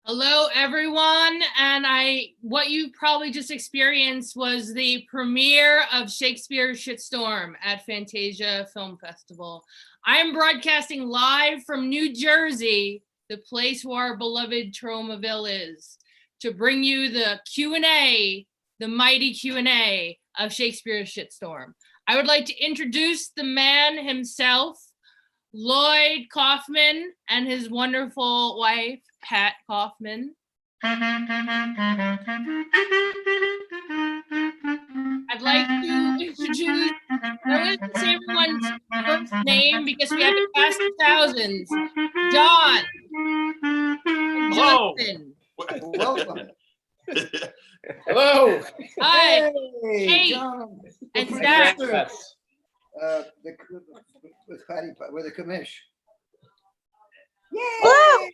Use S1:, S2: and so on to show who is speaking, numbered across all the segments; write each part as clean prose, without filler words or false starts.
S1: Hello, everyone. And what you probably just experienced was the premiere of Shakespeare's Shitstorm at Fantasia Film Festival. I am broadcasting live from New Jersey, the place where our beloved Tromaville is, to bring you the Q&A, the mighty Q&A of Shakespeare's Shitstorm. I would like to introduce the man himself, Lloyd Kaufman, and his wonderful wife, Pat Kaufman. I'd like to introduce, I want to say everyone's first name because we have a cast of thousands. John.
S2: Hello.
S1: Justin.
S3: Welcome.
S2: Hello.
S1: Hi.
S3: Hey,
S1: Hey.
S3: John.
S1: And
S3: With
S1: Zach.
S3: with the commish. Yay!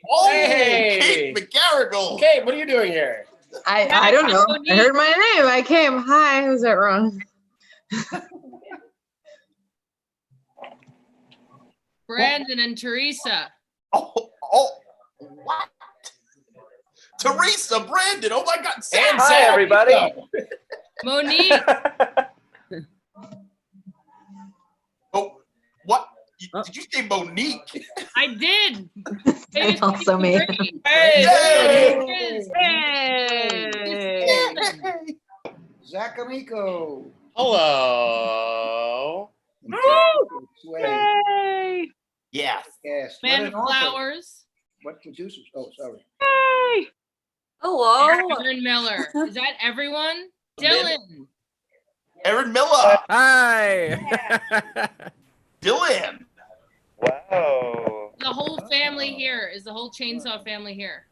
S2: Oh,
S4: Hey.
S2: Kate McGarrigle.
S4: Okay, what are you doing here?
S5: I don't know. I heard my name. I came. Hi. Was that wrong?
S1: Brandon and Teresa.
S2: Oh, what? Teresa, Brandon. Oh my God.
S4: And hi, everybody.
S1: Monique.
S2: Oh, what? Did you say Monique?
S1: I did.
S5: That's also me.
S2: Hey.
S1: Hey.
S3: Zach Amico.
S4: Hello.
S3: Sway.
S2: Yes.
S3: Yes.
S1: Man
S3: What
S1: of
S3: an author.
S1: Flowers.
S3: What producers? Oh, sorry.
S6: Hello.
S1: Erin Miller. Is that everyone? Dylan.
S2: Erin Miller.
S7: Hi.
S2: Dylan.
S4: Wow.
S1: The whole family here. Is the whole Chainsaw family here?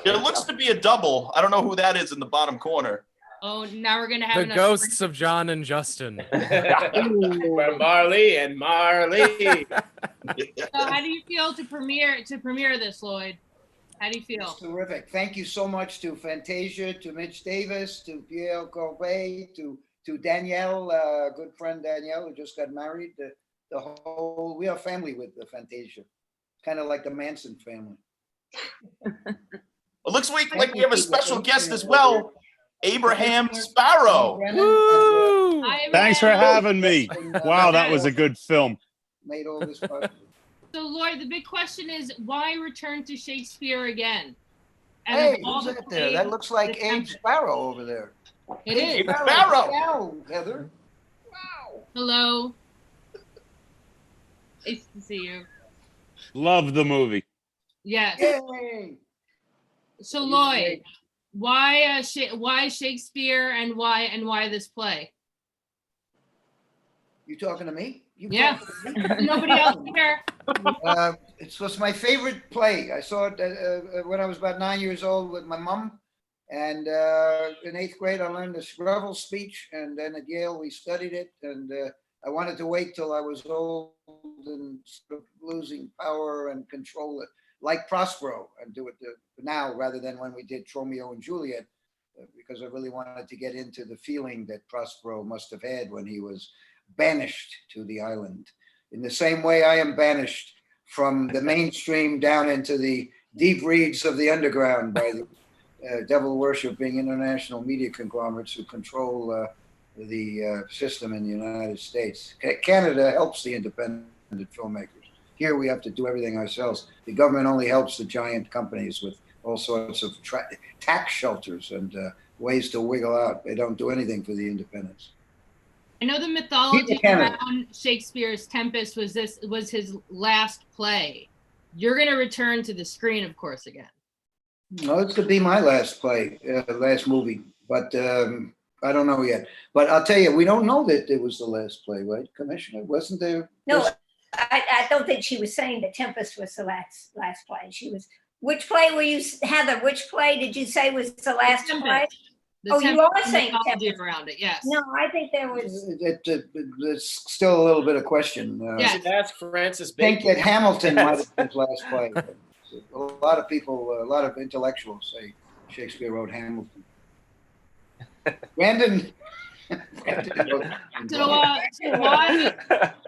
S2: There looks to be a double. I don't know who that is in the bottom corner.
S1: Oh, now we're gonna have
S7: The
S1: another
S7: ghosts of John and Justin.
S4: We're Marley and Marley.
S1: So how do you feel to premiere this, Lloyd? How do you feel?
S3: It's terrific. Thank you so much to Fantasia, to Mitch Davis, to Pierre Corbet, to Danielle, good friend Danielle, who just got married. We are family with the Fantasia, kind of like the Manson family.
S2: It looks like we have a special guest as well, Abraham Sparrow.
S3: Brennan
S7: Woo!
S1: Thanks
S8: for having me. Wow, that was a good film.
S3: made all this possible.
S1: So, Lloyd, the big question is, why return to Shakespeare again? And
S3: Hey,
S1: of all
S3: who's
S1: the
S3: that there? That looks like
S1: the
S3: Abe
S1: Tempest.
S3: Sparrow over there.
S1: It is.
S2: Abe Sparrow.
S3: Wow, Heather. Wow.
S1: Hello. Nice to see you.
S8: Love the movie.
S1: Yes.
S3: Yay.
S1: So, Lloyd, why Shakespeare and why this play?
S3: You talking to me? You
S1: Yeah.
S3: talking to me?
S1: Nobody else here.
S3: It was my favorite play. I saw it when I was about 9 years old with my mom. And in 8th grade, I learned the Scrabble speech. And then at Yale, we studied it. And I wanted to wait till I was old and sort of losing power and control, like Prospero, and do it now rather than when we did Romeo and Juliet, because I really wanted to get into the feeling that Prospero must have had when he was banished to the island. In the same way, I am banished from the mainstream down into the deep reeds of the underground by the devil-worshipping international media conglomerates who control the system in the United States. Canada helps the independent filmmakers. Here we have to do everything ourselves. The government only helps the giant companies with all sorts of tax shelters and ways to wiggle out. They don't do anything for the independents.
S1: I know the mythology around Shakespeare's Tempest was his last play. You're going to return to the screen, of course, again.
S3: No, it's going to be my last play, last movie, but I don't know yet. But I'll tell you, we don't know that it was the last play, right, Commissioner? Wasn't there?
S6: No, I don't think she was saying the Tempest was the last play. She was. Which play were you, Heather? Which play did you say was the last play?
S1: The
S6: Oh, you
S1: Tempest
S6: are saying
S1: mythology
S6: Tempest.
S1: around it, yes.
S6: No, I think there was.
S3: There's still a little bit of question.
S1: Yes.
S4: That's Francis
S3: I think
S4: Bacon.
S3: that Hamilton might have been his last play. A lot of people, a lot of intellectuals say Shakespeare wrote Hamilton. Brandon.
S1: So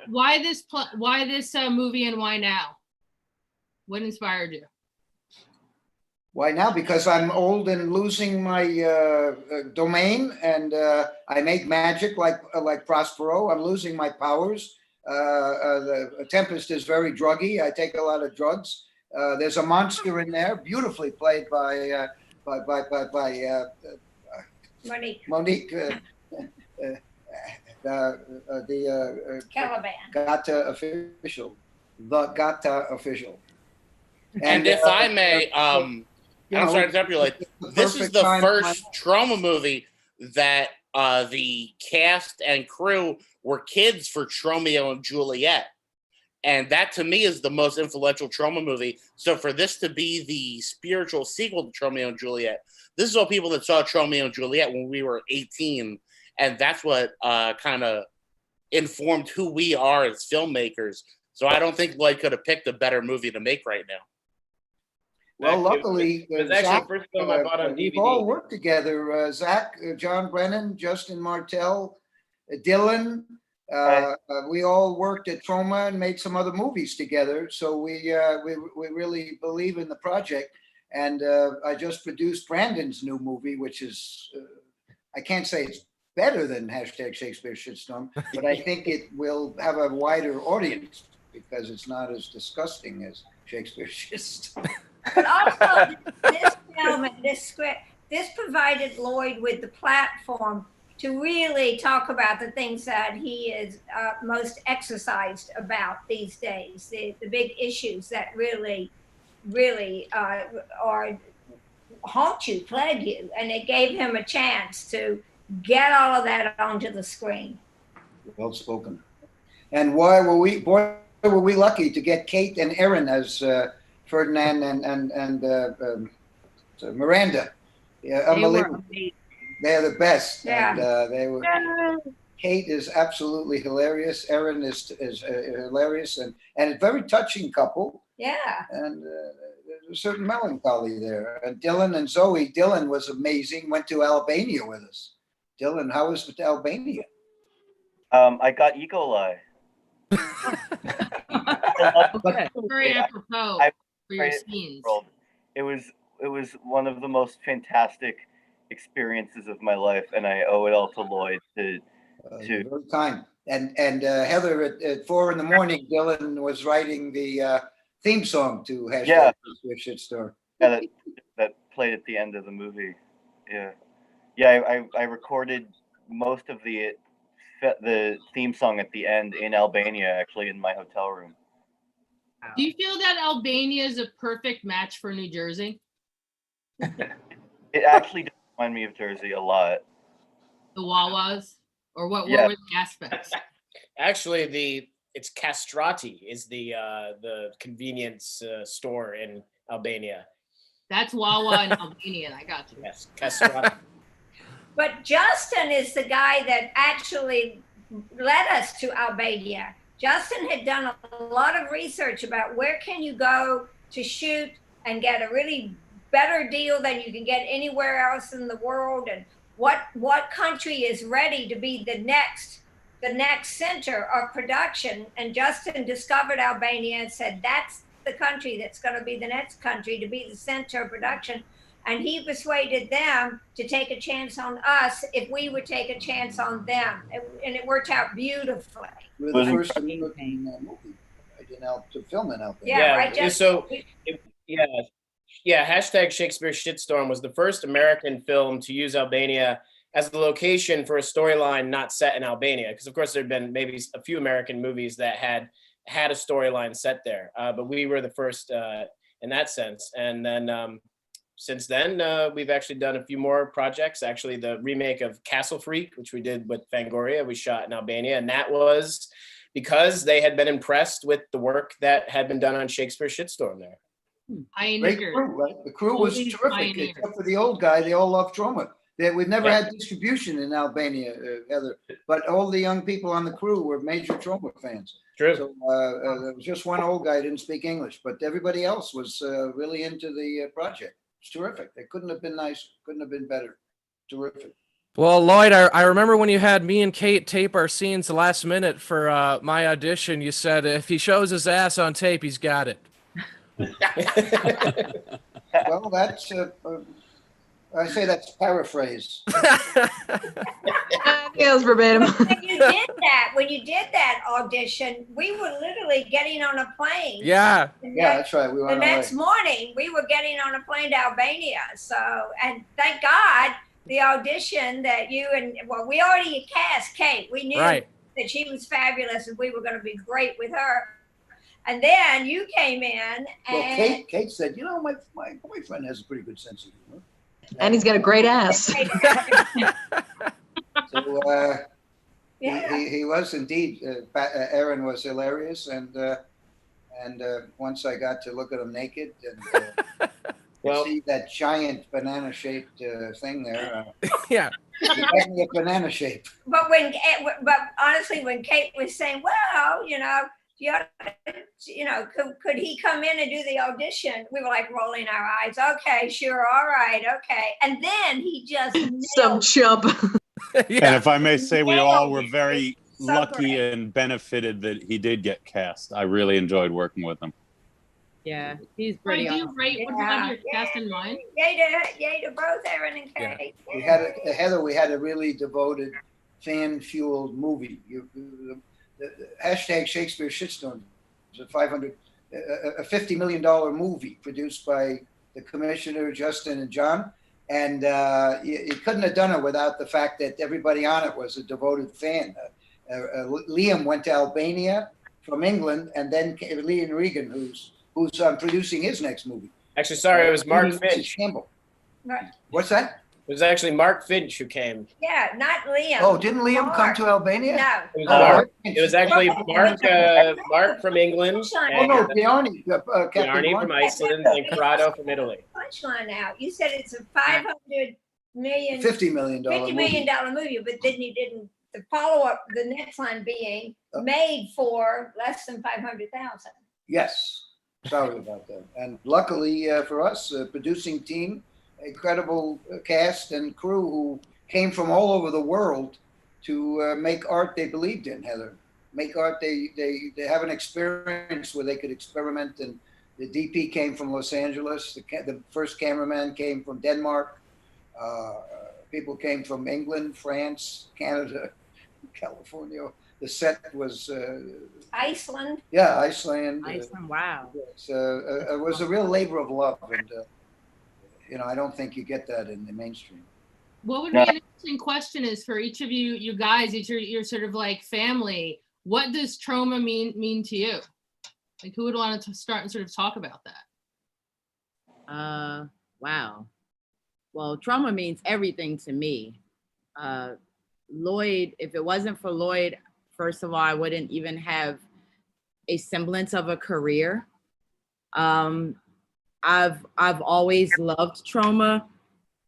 S1: why this movie and why now? What inspired you?
S3: Why now? Because I'm old and losing my domain, and I make magic like Prospero. I'm losing my powers. The Tempest is very druggy. I take a lot of drugs. There's a monster in there, beautifully played by
S6: Monique
S3: Monique.
S6: Caliban.
S3: Gata official, the Gata official.
S2: And if I may, I'm sorry to interrupt you, Lloyd. This is the first trauma movie that the cast and crew were kids for Romeo and Juliet. And that to me is the most influential trauma movie. So for this to be the spiritual sequel to Romeo and Juliet, this is all people that saw Romeo and Juliet when we were 18. And that's what kind of informed who we are as filmmakers. So I don't think Lloyd could have picked a better movie to make right now.
S3: Well, luckily,
S4: it was actually the first film I bought on
S3: we've
S4: DVD.
S3: all worked together. Zach, John Brennan, Justin Martell, Dylan. We all worked at Troma and made some other movies together. So we really believe in the project. And I just produced Brandon's new movie, which is, I can't say it's better than #Shakespeare Shitstorm, but I think it will have a wider audience because it's not as disgusting as Shakespeare Shitstorm.
S6: But also, this film and this script, this provided Lloyd with the platform to really talk about the things that he is most exercised about these days, the big issues that really are haunt you, plague you, and it gave him a chance to get all of that onto the screen.
S3: Well spoken. And boy, were we lucky to get Kate and Erin as Ferdinand and Miranda. Yeah, unbelievable. They're the best.
S6: Yeah.
S3: And they were. Kate is absolutely hilarious. Erin is hilarious and a very touching couple.
S6: Yeah.
S3: And there's a certain melancholy there. And Dylan and Zoe. Dylan was amazing. Went to Albania with us. Dylan, how was Albania?
S9: I got E. coli.
S1: Very apropos for your scenes.
S9: It was one of the most fantastic experiences of my life, and I owe it all to Lloyd.
S3: Very kind. And Heather at 4 a.m, Dylan was writing the theme song to #Shitstorm.
S9: Yeah, that played at the end of the movie. Yeah. I recorded most of the theme song at the end in Albania, actually, in my hotel room.
S1: Do you feel that Albania is a perfect match for New Jersey?
S9: It actually does remind me of Jersey a lot.
S1: The Wawas? Or what
S9: Yeah.
S1: were the aspects?
S4: Actually, it's Castrati is the convenience store in Albania.
S1: That's Wawa in Albanian. I got you.
S4: Yes, Castrati.
S6: But Justin is the guy that actually led us to Albania. Justin had done a lot of research about where can you go to shoot and get a really better deal than you can get anywhere else in the world, and what country is ready to be the next center of production. And Justin discovered Albania and said that's the country that's going to be the next country to be the center of production. And he persuaded them to take a chance on us if we would take a chance on them. And it worked out beautifully.
S3: We were the first American movie to film in Albania.
S6: Yeah, right.
S4: So, #Shakespeare Shitstorm was the first American film to use Albania as the location for a storyline not set in Albania. Because, of course, there had been maybe a few American movies that had a storyline set there. But we were the first in that sense. And then since then, we've actually done a few more projects. Actually, the remake of Castle Freak, which we did with Fangoria, we shot in Albania. And that was because they had been impressed with the work that had been done on Shakespeare Shitstorm there.
S3: Great crew, right? The crew was terrific, except for the old guy. They all love Troma. We've never had distribution in Albania, Heather, but all the young people on the crew were major Troma fans.
S4: True.
S3: So there was just one old guy who didn't speak English, but everybody else was really into the project. It's terrific. It couldn't have been nicer. Couldn't have been better. Terrific.
S7: Well, Lloyd, I remember when you had me and Kate tape our scenes the last minute for my audition, you said if he shows his ass on tape, he's got it.
S3: Well, that's I say that's paraphrase.
S5: I think that was verbatim.
S6: When you did that audition, we were literally getting on a plane.
S7: Yeah.
S3: Yeah, that's right. We
S6: The
S3: went
S6: next
S3: away.
S6: morning, we were getting on a plane to Albania. So, and thank God the audition that you and, well, we already cast Kate. We knew
S7: Right.
S6: that she was fabulous and we were going to be great with her. And then you came in and
S3: Well, Kate said, you know, my boyfriend has a pretty good sense of humor.
S5: And he's got a great ass.
S3: So
S6: yeah.
S3: he was indeed. Erin was hilarious, and once I got to look at him naked and
S4: Well,
S3: see that giant banana-shaped thing there.
S7: Yeah.
S3: Definitely a banana shape.
S6: But honestly, when Kate was saying, well, you know, could he come in and do the audition? We were like rolling our eyes. Okay, sure, all right, okay. And then he just
S5: Some chump.
S7: Yeah.
S8: And if I may say, we all were
S6: Nailed it.
S8: very
S6: So
S8: lucky
S6: great.
S8: and benefited that he did get cast. I really enjoyed working with him.
S10: Yeah, he's
S1: Are
S10: pretty
S1: you
S10: awesome.
S1: right? Would you have your cast in mind?
S6: Yay to both Erin and
S7: Yeah.
S6: Kate.
S3: We had Heather. We had a really devoted, fan-fueled movie. The hashtag Shakespeare Shitstorm is a $50 million movie produced by the commissioner Justin and John, and you couldn't have done it without the fact that everybody on it was a devoted fan. Liam went to Albania from England, and then Liam Regan, who's producing his next movie.
S4: actually, sorry, it was Mark
S3: Mrs.
S4: Finch.
S3: Campbell.
S6: Right.
S3: What's that?
S4: It was actually Mark Finch who came.
S6: Yeah, not Liam.
S3: Oh, didn't Liam come
S6: Mark.
S3: to Albania?
S6: No.
S4: It was
S3: Oh,
S4: Mark.
S3: Finch.
S4: It was actually Mark from England,
S3: Oh
S4: and
S3: no, Bjarni. Captain
S4: Bjarni from
S3: Bjarni.
S4: Iceland, and Corrado from Italy.
S6: Punchline out. You said it's a $500 million,
S3: $50 million
S6: $50 million movie, but then you didn't. The follow-up, the next line being made for less than 500,000.
S3: Yes. Sorry about that. And luckily for us, producing team, incredible cast and crew who came from all over the world to make art they believed in, Heather. Make art they have an experience where they could experiment. And the DP came from Los Angeles. The first cameraman came from Denmark. People came from England, France, Canada, California. The set was
S6: Iceland.
S3: yeah, Iceland.
S10: Iceland, wow.
S3: It was a real labor of love, and I don't think you get that in the mainstream.
S1: What would be an interesting question is for each of you guys, your sort of like family, what does trauma mean to you? Like, who would want to start and sort of talk about that?
S10: Wow. Well, trauma means everything to me. Lloyd, if it wasn't for Lloyd, first of all, I wouldn't even have a semblance of a career. I've always loved trauma.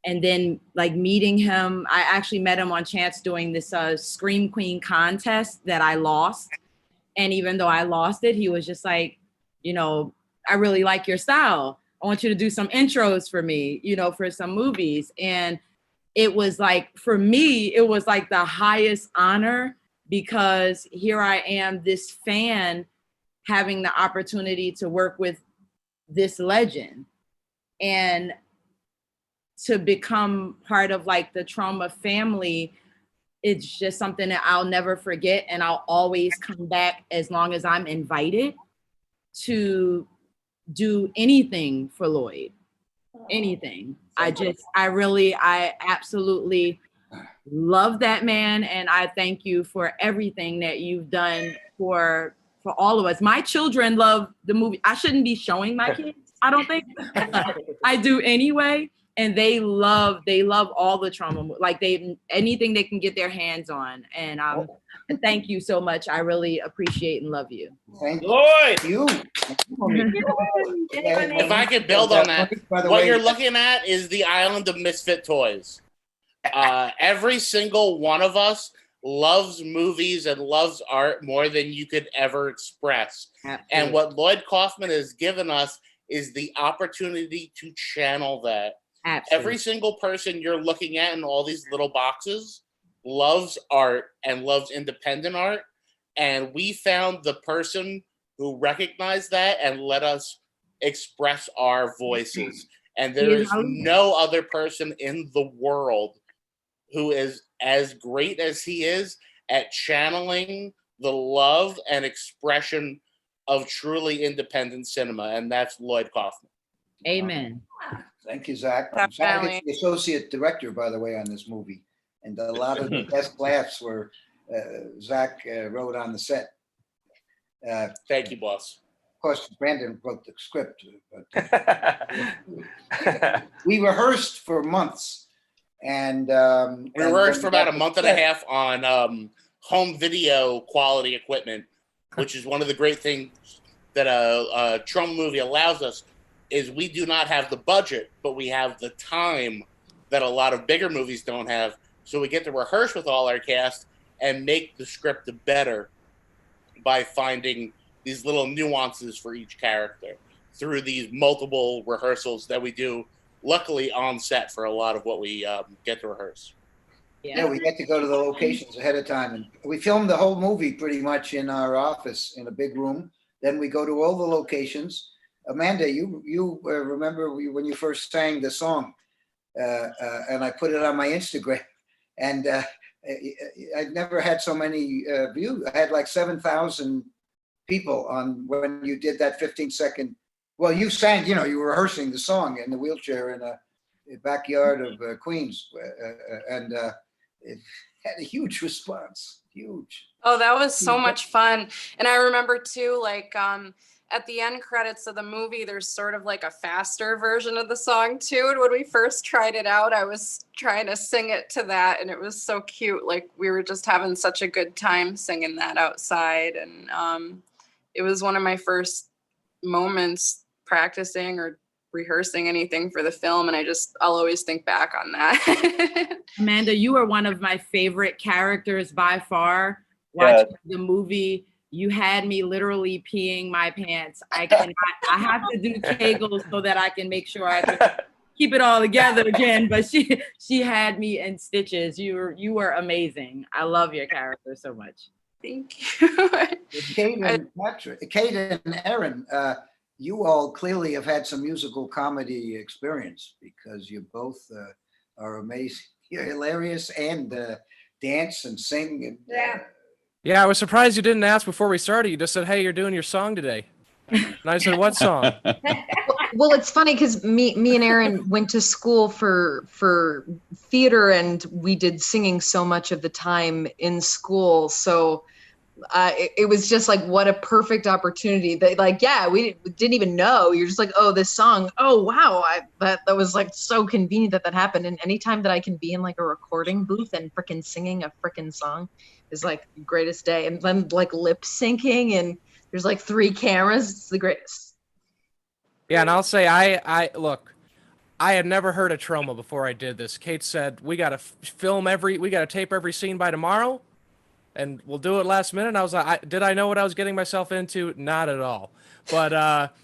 S10: And then like meeting him, I actually met him on chance doing this Scream Queen contest that I lost. And even though I lost it, he was just like, I really like your style. I want you to do some intros for me, for some movies. And it was like, for me, it was like the highest honor, because here I am, this fan, having the opportunity to work with this legend and to become part of like the trauma family. It's just something that I'll never forget. And I'll always come back as long as I'm invited to do anything for Lloyd, anything. I absolutely love that man. And I thank you for everything that you've done for all of us. My children love the movie. I shouldn't be showing my kids, I don't think. I do anyway. And they love all the trauma, like anything they can get their hands on. And thank you so much. I really appreciate and love you.
S3: Thank
S4: Lloyd.
S3: you.
S2: If I could build on that, what you're looking at is the island of misfit toys. Every single one of us loves movies and loves art more than you could ever express.
S10: Absolutely.
S2: And what Lloyd Kaufman has given us is the opportunity to channel that.
S10: Absolutely.
S2: Every single person you're looking at in all these little boxes loves art and loves independent art. And we found the person who recognized that and let us express our voices. And there is no other person in the world who is as great as he is at channeling the love and expression of truly independent cinema, and that's Lloyd Kaufman.
S10: Amen.
S3: Thank you, Zach.
S11: Definitely.
S3: Zach is the associate director, by the way, on this movie, and a lot of the best laughs were Zach wrote on the set.
S2: Thank you, boss.
S3: Of course, Brandon wrote the script, but we rehearsed for months, and
S2: we rehearsed for about a month and a half on home video quality equipment, which is one of the great things that a trauma movie allows us. Is we do not have the budget, but we have the time that a lot of bigger movies don't have. So we get to rehearse with all our cast and make the script better by finding these little nuances for each character through these multiple rehearsals that we do, luckily on set for a lot of what we get to rehearse.
S3: Yeah, we get to go to the locations ahead of time. And we filmed the whole movie pretty much in our office in a big room. Then we go to all the locations. Amanda, you remember when you first sang the song, and I put it on my Instagram, and I'd never had so many views. I had like 7,000 people on when you did that 15-second. Well, you sang, you were rehearsing the song in the wheelchair in a backyard of Queens, and it had a huge response, huge.
S11: Oh, that was so much fun. And I remember too, like, at the end credits of the movie, there's sort of like a faster version of the song too. And when we first tried it out, I was trying to sing it to that, and it was so cute. Like, we were just having such a good time singing that outside. And it was one of my first moments practicing or rehearsing anything for the film, and I'll always think back on that.
S10: Amanda, you are one of my favorite characters by far. Watching the movie, you had me literally peeing my pants. I have to do Kegels so that I can make sure I can keep it all together again. But she had me in stitches. You were amazing. I love your character so much.
S11: Thank you.
S3: Kate and Erin, you all clearly have had some musical comedy experience because you both are amazing. You're hilarious and dance and sing. And,
S7: Yeah, I was surprised you didn't ask before we started. You just said, "Hey, you're doing your song today," and I said, "What song?"
S5: Well, it's funny because me and Erin went to school for theater, and we did singing so much of the time in school. So it was just like, what a perfect opportunity. That, like, yeah, we didn't even know. You're just like, oh, this song. Oh, wow. That was like so convenient that happened. And anytime that I can be in like a recording booth and freaking singing a freaking song is like the greatest day. And then like lip syncing, and there's like 3 cameras. It's the greatest.
S7: Yeah, and I'll say, I look, I had never heard of trauma before I did this. Kate said, we got to tape every scene by tomorrow, and we'll do it last minute. And I was like, did I know what I was getting myself into? Not at all. But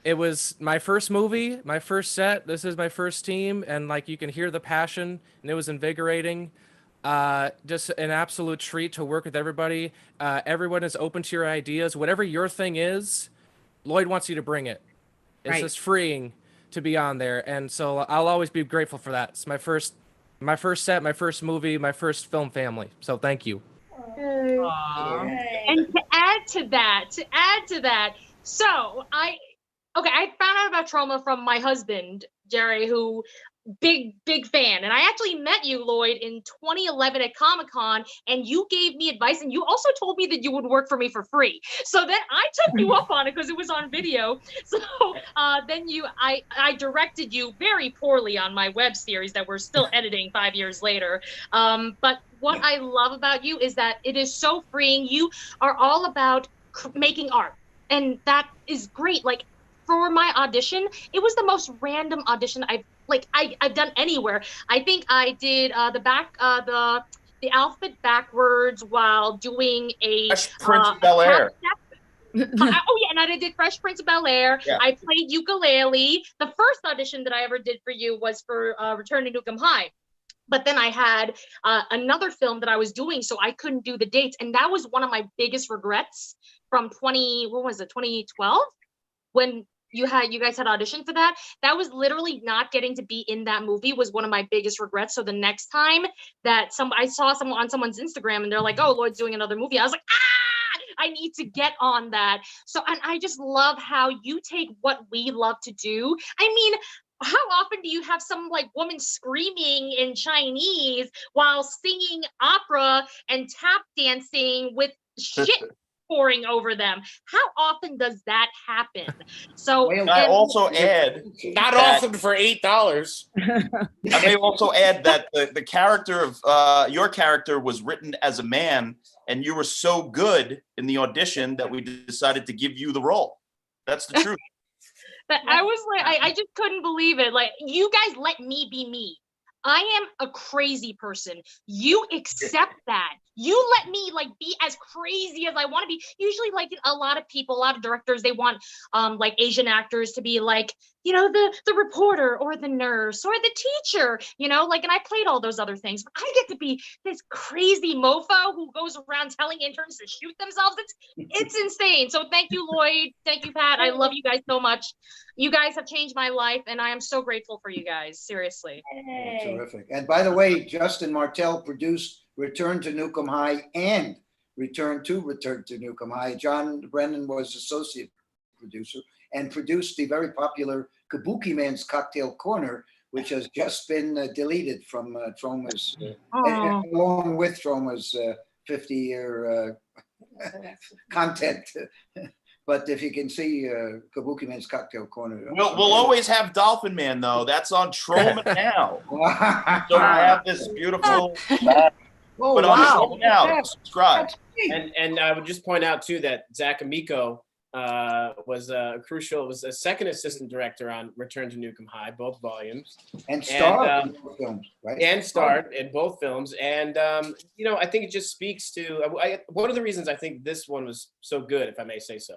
S7: it was my first movie, my first set. This is my first team, and like you can hear the passion, and it was invigorating. Just an absolute treat to work with everybody. Everyone is open to your ideas. Whatever your thing is, Lloyd wants you to bring it. It's just freeing to be on there, and so I'll always be grateful for that. It's my first set, my first movie, my first film family. So thank you.
S12: And to add to that, so I found out about trauma from my husband, Jerry, who big fan, and I actually met you, Lloyd, in 2011 at Comic-Con, and you gave me advice, and you also told me that you would work for me for free. So then I took you up on it because it was on video. So then I directed you very poorly on my web series that we're still editing 5 years later. But what I love about you is that it is so freeing. You are all about making art, and that is great. Like, for my audition, it was the most random audition I've done anywhere. I think I did the outfit backwards while doing a
S4: Fresh Prince of Bel-Air.
S12: Oh yeah, and I did Fresh Prince of Bel-Air. Yeah. I played ukulele. The first audition that I ever did for you was for Return to Nukem High. But then I had another film that I was doing, so I couldn't do the dates. And that was one of my biggest regrets from 2012, when you guys had auditioned for that. That was literally not getting to be in that movie was one of my biggest regrets. So the next time that I saw someone on someone's Instagram and they're like, oh, Lloyd's doing another movie, I was like, I need to get on that. So, and I just love how you take what we love to do. I mean, how often do you have some like woman screaming in Chinese while singing opera and tap dancing with shit pouring over them? How often does that happen? So
S13: I also add
S2: not often for $8.
S13: I may also add that the character of your character was written as a man, and you were so good in the audition that we decided to give you the role. That's the truth.
S12: But I was like, I just couldn't believe it. Like, you guys let me be me. I am a crazy person. You accept that. You let me like be as crazy as I want to be. Usually, like a lot of people, a lot of directors, they want like Asian actors to be like, you know, the reporter or the nurse or the teacher, you know, like, and I played all those other things. But I get to be this crazy mofo who goes around telling interns to shoot themselves. It's insane. So thank you, Lloyd. Thank you, Pat. I love you guys so much. You guys have changed my life, and I am so grateful for you guys. Seriously.
S3: Hey. Terrific. And by the way, Justin Martell produced Return to Newcomb High and Return to Newcomb High. John Brennan was associate producer and produced the very popular Kabuki Man's Cocktail Corner, which has just been deleted from Troma's, along with Troma's 50-year content. But if you can see Kabuki Man's Cocktail Corner.
S13: We'll always have Dolphin Man, though. That's on Troma now. So we have this beautiful...
S3: Oh,
S13: wow. Now, subscribe.
S4: And I would just point out, too, that Zach Amico was a second assistant director on Return to Newcomb High, both volumes.
S3: And starred in both films, right?
S4: And starred in both films. And, you know, I think it just speaks to, one of the reasons I think this one was so good, if I may say so,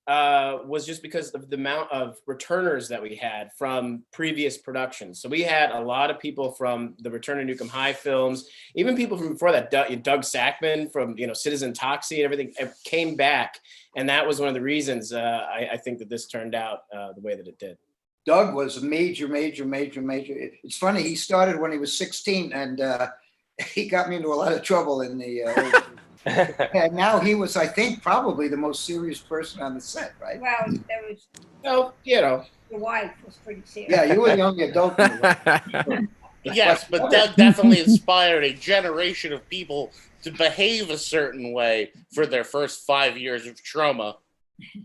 S4: was just because of the amount of returners that we had from previous productions. So we had a lot of people from the Return to Newcomb High films, even people from before that, Doug Sackman from, you know, Citizen Toxie and everything came back. And that was one of the reasons I think that this turned out the way that it did.
S3: Doug was a major. It's funny, he started when he was 16 and he got me into a lot of trouble in the and now he was, I think, probably the most serious person on the set, right?
S6: Well, there was.
S4: Oh, you know.
S6: Your wife was pretty serious.
S3: Yeah, you were a young adult.
S2: Yes, but Doug definitely inspired a generation of people to behave a certain way for their first 5 years of Troma.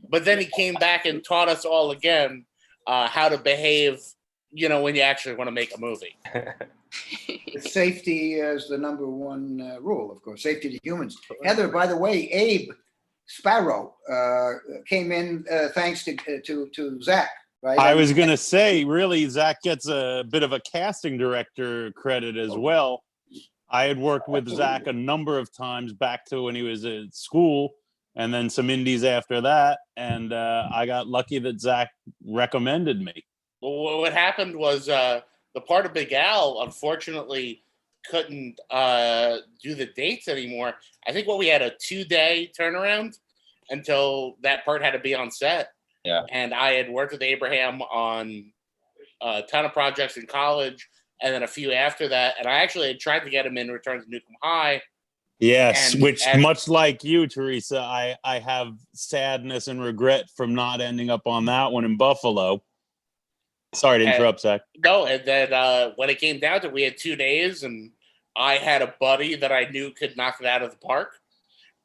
S2: But then he came back and taught us all again how to behave, you know, when you actually want to make a movie.
S3: Safety is the number one rule, of course, safety to humans. Heather, by the way, Abe Sparrow came in thanks to Zach, right?
S8: I was going to say, really, Zach gets a bit of a casting director credit as well. I had worked with Zach a number of times back to when he was at school, and then some indies after that, and I got lucky that Zach recommended me.
S2: Well, what happened was the part of Big Al, unfortunately, couldn't do the dates anymore. I think we had a 2-day turnaround until that part had to be on set.
S13: Yeah.
S2: And I had worked with Abraham on a ton of projects in college, and then a few after that. And I actually had tried to get him in Return to Newcomb High.
S8: Yes, which much like you, Teresa, I have sadness and regret from not ending up on that one in Buffalo. Sorry to interrupt, Zach.
S2: No, and then when it came down to it, we had 2 days, and I had a buddy that I knew could knock it out of the park.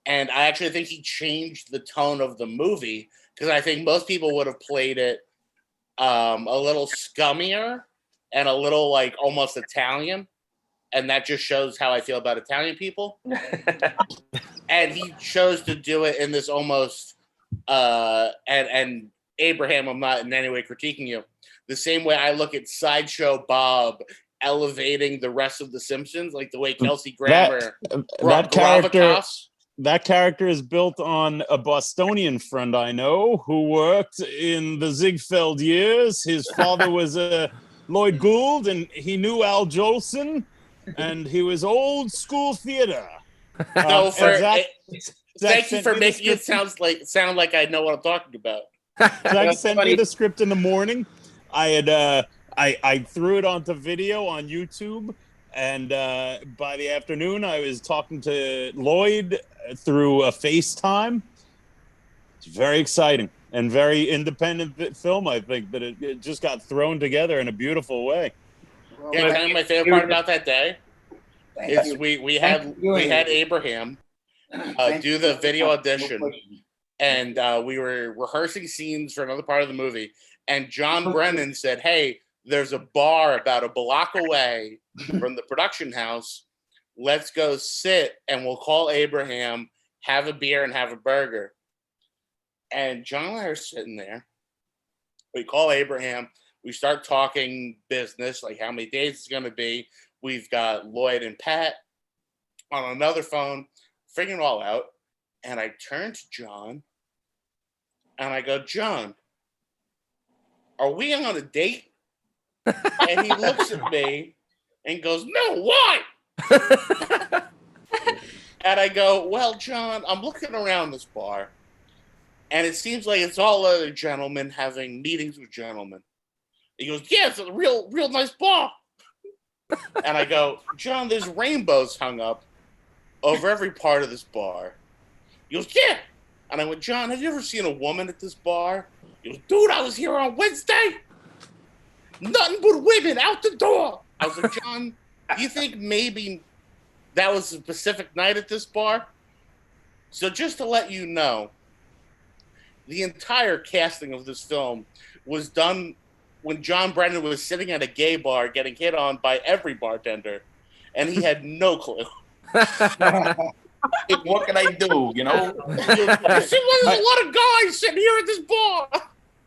S2: And I actually think he changed the tone of the movie, because I think most people would have played it a little scummier and a little like almost Italian. And that just shows how I feel about Italian people. And he chose to do it in this almost, and Abraham, I'm not in any way critiquing you, the same way I look at Sideshow Bob elevating the rest of the Simpsons, like the way Kelsey Grammer brought gravitas.
S8: That character is built on a Bostonian friend I know who worked in the Ziegfeld years. His father was Lloyd Gould, and he knew Al Jolson, and he was old school theater.
S2: Thank you for making it sound like I know what I'm talking about.
S8: Zach sent me the script in the morning. I had I threw it onto video on YouTube, and by the afternoon I was talking to Lloyd through a FaceTime. It's very exciting and very independent film. I think that it just got thrown together in a beautiful way.
S2: Yeah, kind of my favorite part about that day is we had Abraham do the video audition, and we were rehearsing scenes for another part of the movie, and John Brennan said, "Hey, there's a bar about a block away from the production house. Let's go sit and we'll call Abraham, have a beer and have a burger." And John and I are sitting there. We call Abraham. We start talking business, like how many days it's going to be. We've got Lloyd and Pat on another phone, figuring it all out. And I turn to John and I go, "John, are we on a date?" And he looks at me and goes, "No, why?" And I go, "Well, John, I'm looking around this bar, and it seems like it's all other gentlemen having meetings with gentlemen." He goes, "Yeah, it's a real nice bar." And I go, "John, there's rainbows hung up over every part of this bar." He goes, "Yeah." And I went, "John, have you ever seen a woman at this bar?" He goes, "Dude, I was here on Wednesday. Nothing but women out the door." I was like, "John, do you think maybe that was a specific night at this bar?" So just to let you know, the entire casting of this film was done when John Brennan was sitting at a gay bar getting hit on by every bartender, and he had no clue.
S13: What can I do, you know?
S2: There's a lot of guys sitting here at this bar.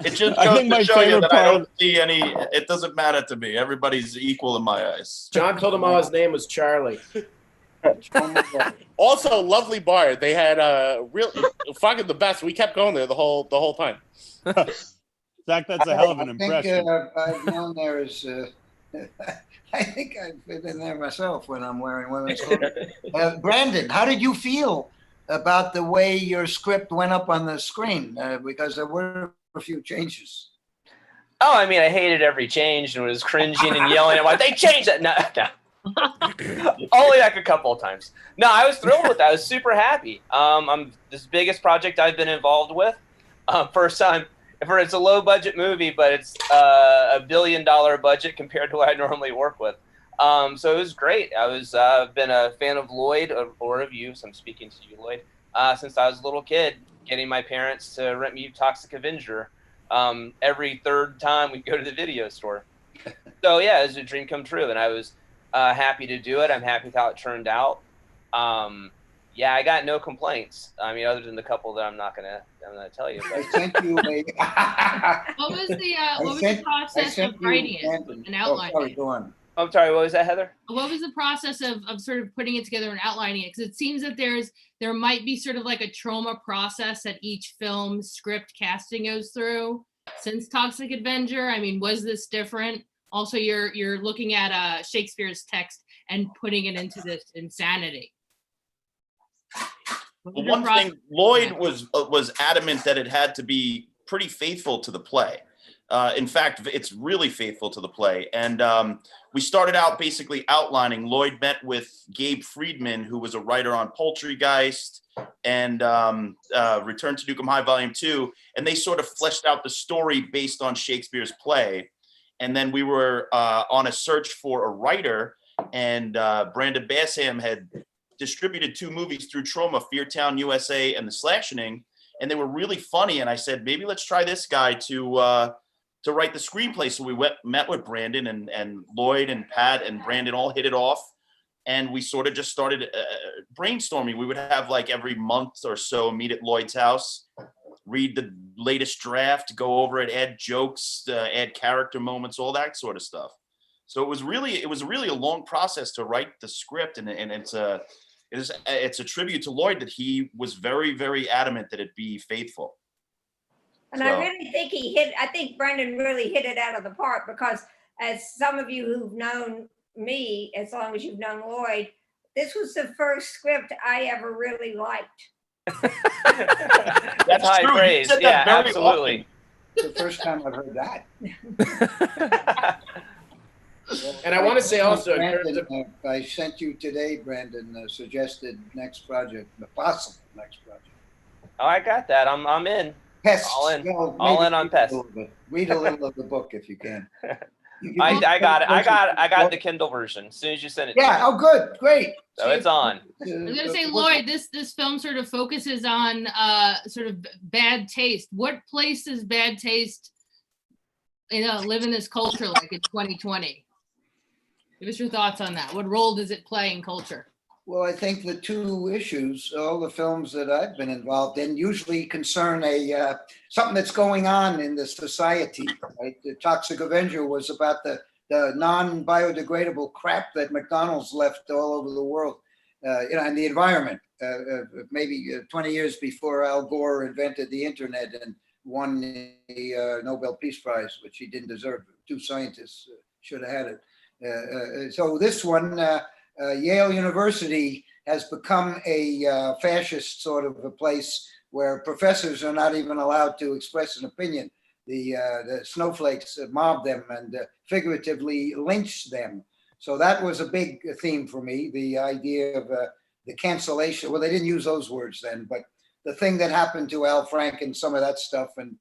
S13: It just goes to show you that I don't see any. It doesn't matter to me. Everybody's equal in my eyes.
S4: John told him all his name was Charlie.
S2: Also, lovely bar. They had real fucking the best. We kept going there the whole time.
S8: Zach, that's a hell of an impression.
S3: I've known there is. I think I've been there myself when I'm wearing women's clothes. Brandon, how did you feel about the way your script went up on the screen? Because there were a few changes.
S14: Oh, I mean, I hated every change and was cringing and yelling at why they changed that. No. Only like a couple of times. No, I was thrilled with that. I was super happy. This biggest project I've been involved with. First time. It's a low budget movie, but it's $1 billion budget compared to what I normally work with. So it was great. I've been a fan of Lloyd or of you, so I'm speaking to you, Lloyd, since I was a little kid, getting my parents to rent me Toxic Avenger every third time we go to the video store. So yeah, it was a dream come true, and I was happy to do it. I'm happy with how it turned out. Yeah, I got no complaints. I mean, other than the couple that I'm not gonna tell you. But.
S3: I sent you
S1: What was the process of writing it and outlining
S3: sorry, go on.
S14: I'm sorry, what was that, Heather?
S1: What was the process of sort of putting it together and outlining it? Because it seems that there might be sort of like a trauma process that each film script casting goes through since Toxic Avenger. I mean, was this different? Also, you're looking at Shakespeare's text and putting it into this insanity.
S13: Well, one thing, Lloyd was adamant that it had to be pretty faithful to the play. In fact, it's really faithful to the play. And we started out basically outlining. Lloyd met with Gabe Friedman, who was a writer on Poultrygeist and Return to Nukem High Volume 2. And they sort of fleshed out the story based on Shakespeare's play. And then we were on a search for a writer, and Brandon Bassham had distributed 2 movies through Troma, Feartown USA and The Slashing, and they were really funny. And I said, maybe let's try this guy to write the screenplay. So we met with Brandon, and Lloyd and Pat and Brandon all hit it off. And we sort of just started brainstorming. We would have like every month or so meet at Lloyd's house, read the latest draft, go over it, add jokes, add character moments, all that sort of stuff. So it was really a long process to write the script, and it's a tribute to Lloyd that he was very, very adamant that it be faithful.
S6: And so. I really think I think Brendan really hit it out of the park, because as some of you who've known me, as long as you've known Lloyd, this was the first script I ever really liked.
S14: That's high praise. Yeah, absolutely.
S3: It's the first time I've heard that.
S4: And I want to say also, in terms
S3: Brandon,
S4: of,
S3: I sent you today, Brandon, suggested next project, the possible next project.
S14: Oh, I got that. I'm in.
S3: Pests.
S14: All in.
S3: Well,
S14: All
S3: maybe
S14: in on
S3: read a
S14: pests.
S3: little bit. Read a little of the book if you can.
S14: I got it. I got the Kindle version as soon as you sent it.
S3: Yeah. Oh, good. Great.
S14: So it's on.
S1: I was gonna say, Lloyd, this film sort of focuses on sort of bad taste. What place does bad taste, live in this culture like in 2020? Give us your thoughts on that. What role does it play in culture?
S3: Well, I think the two issues, all the films that I've been involved in, usually concern something that's going on in the society. Right? The Toxic Avenger was about the non-biodegradable crap that McDonald's left all over the world, and the environment. Maybe 20 years before Al Gore invented the internet and won the Nobel Peace Prize, which he didn't deserve. Two scientists should have had it. So this one. Yale University has become a fascist sort of a place where professors are not even allowed to express an opinion. The snowflakes mob them and figuratively lynch them. So that was a big theme for me, the idea of the cancellation. Well, they didn't use those words then, but the thing that happened to Al Frank and some of that stuff, and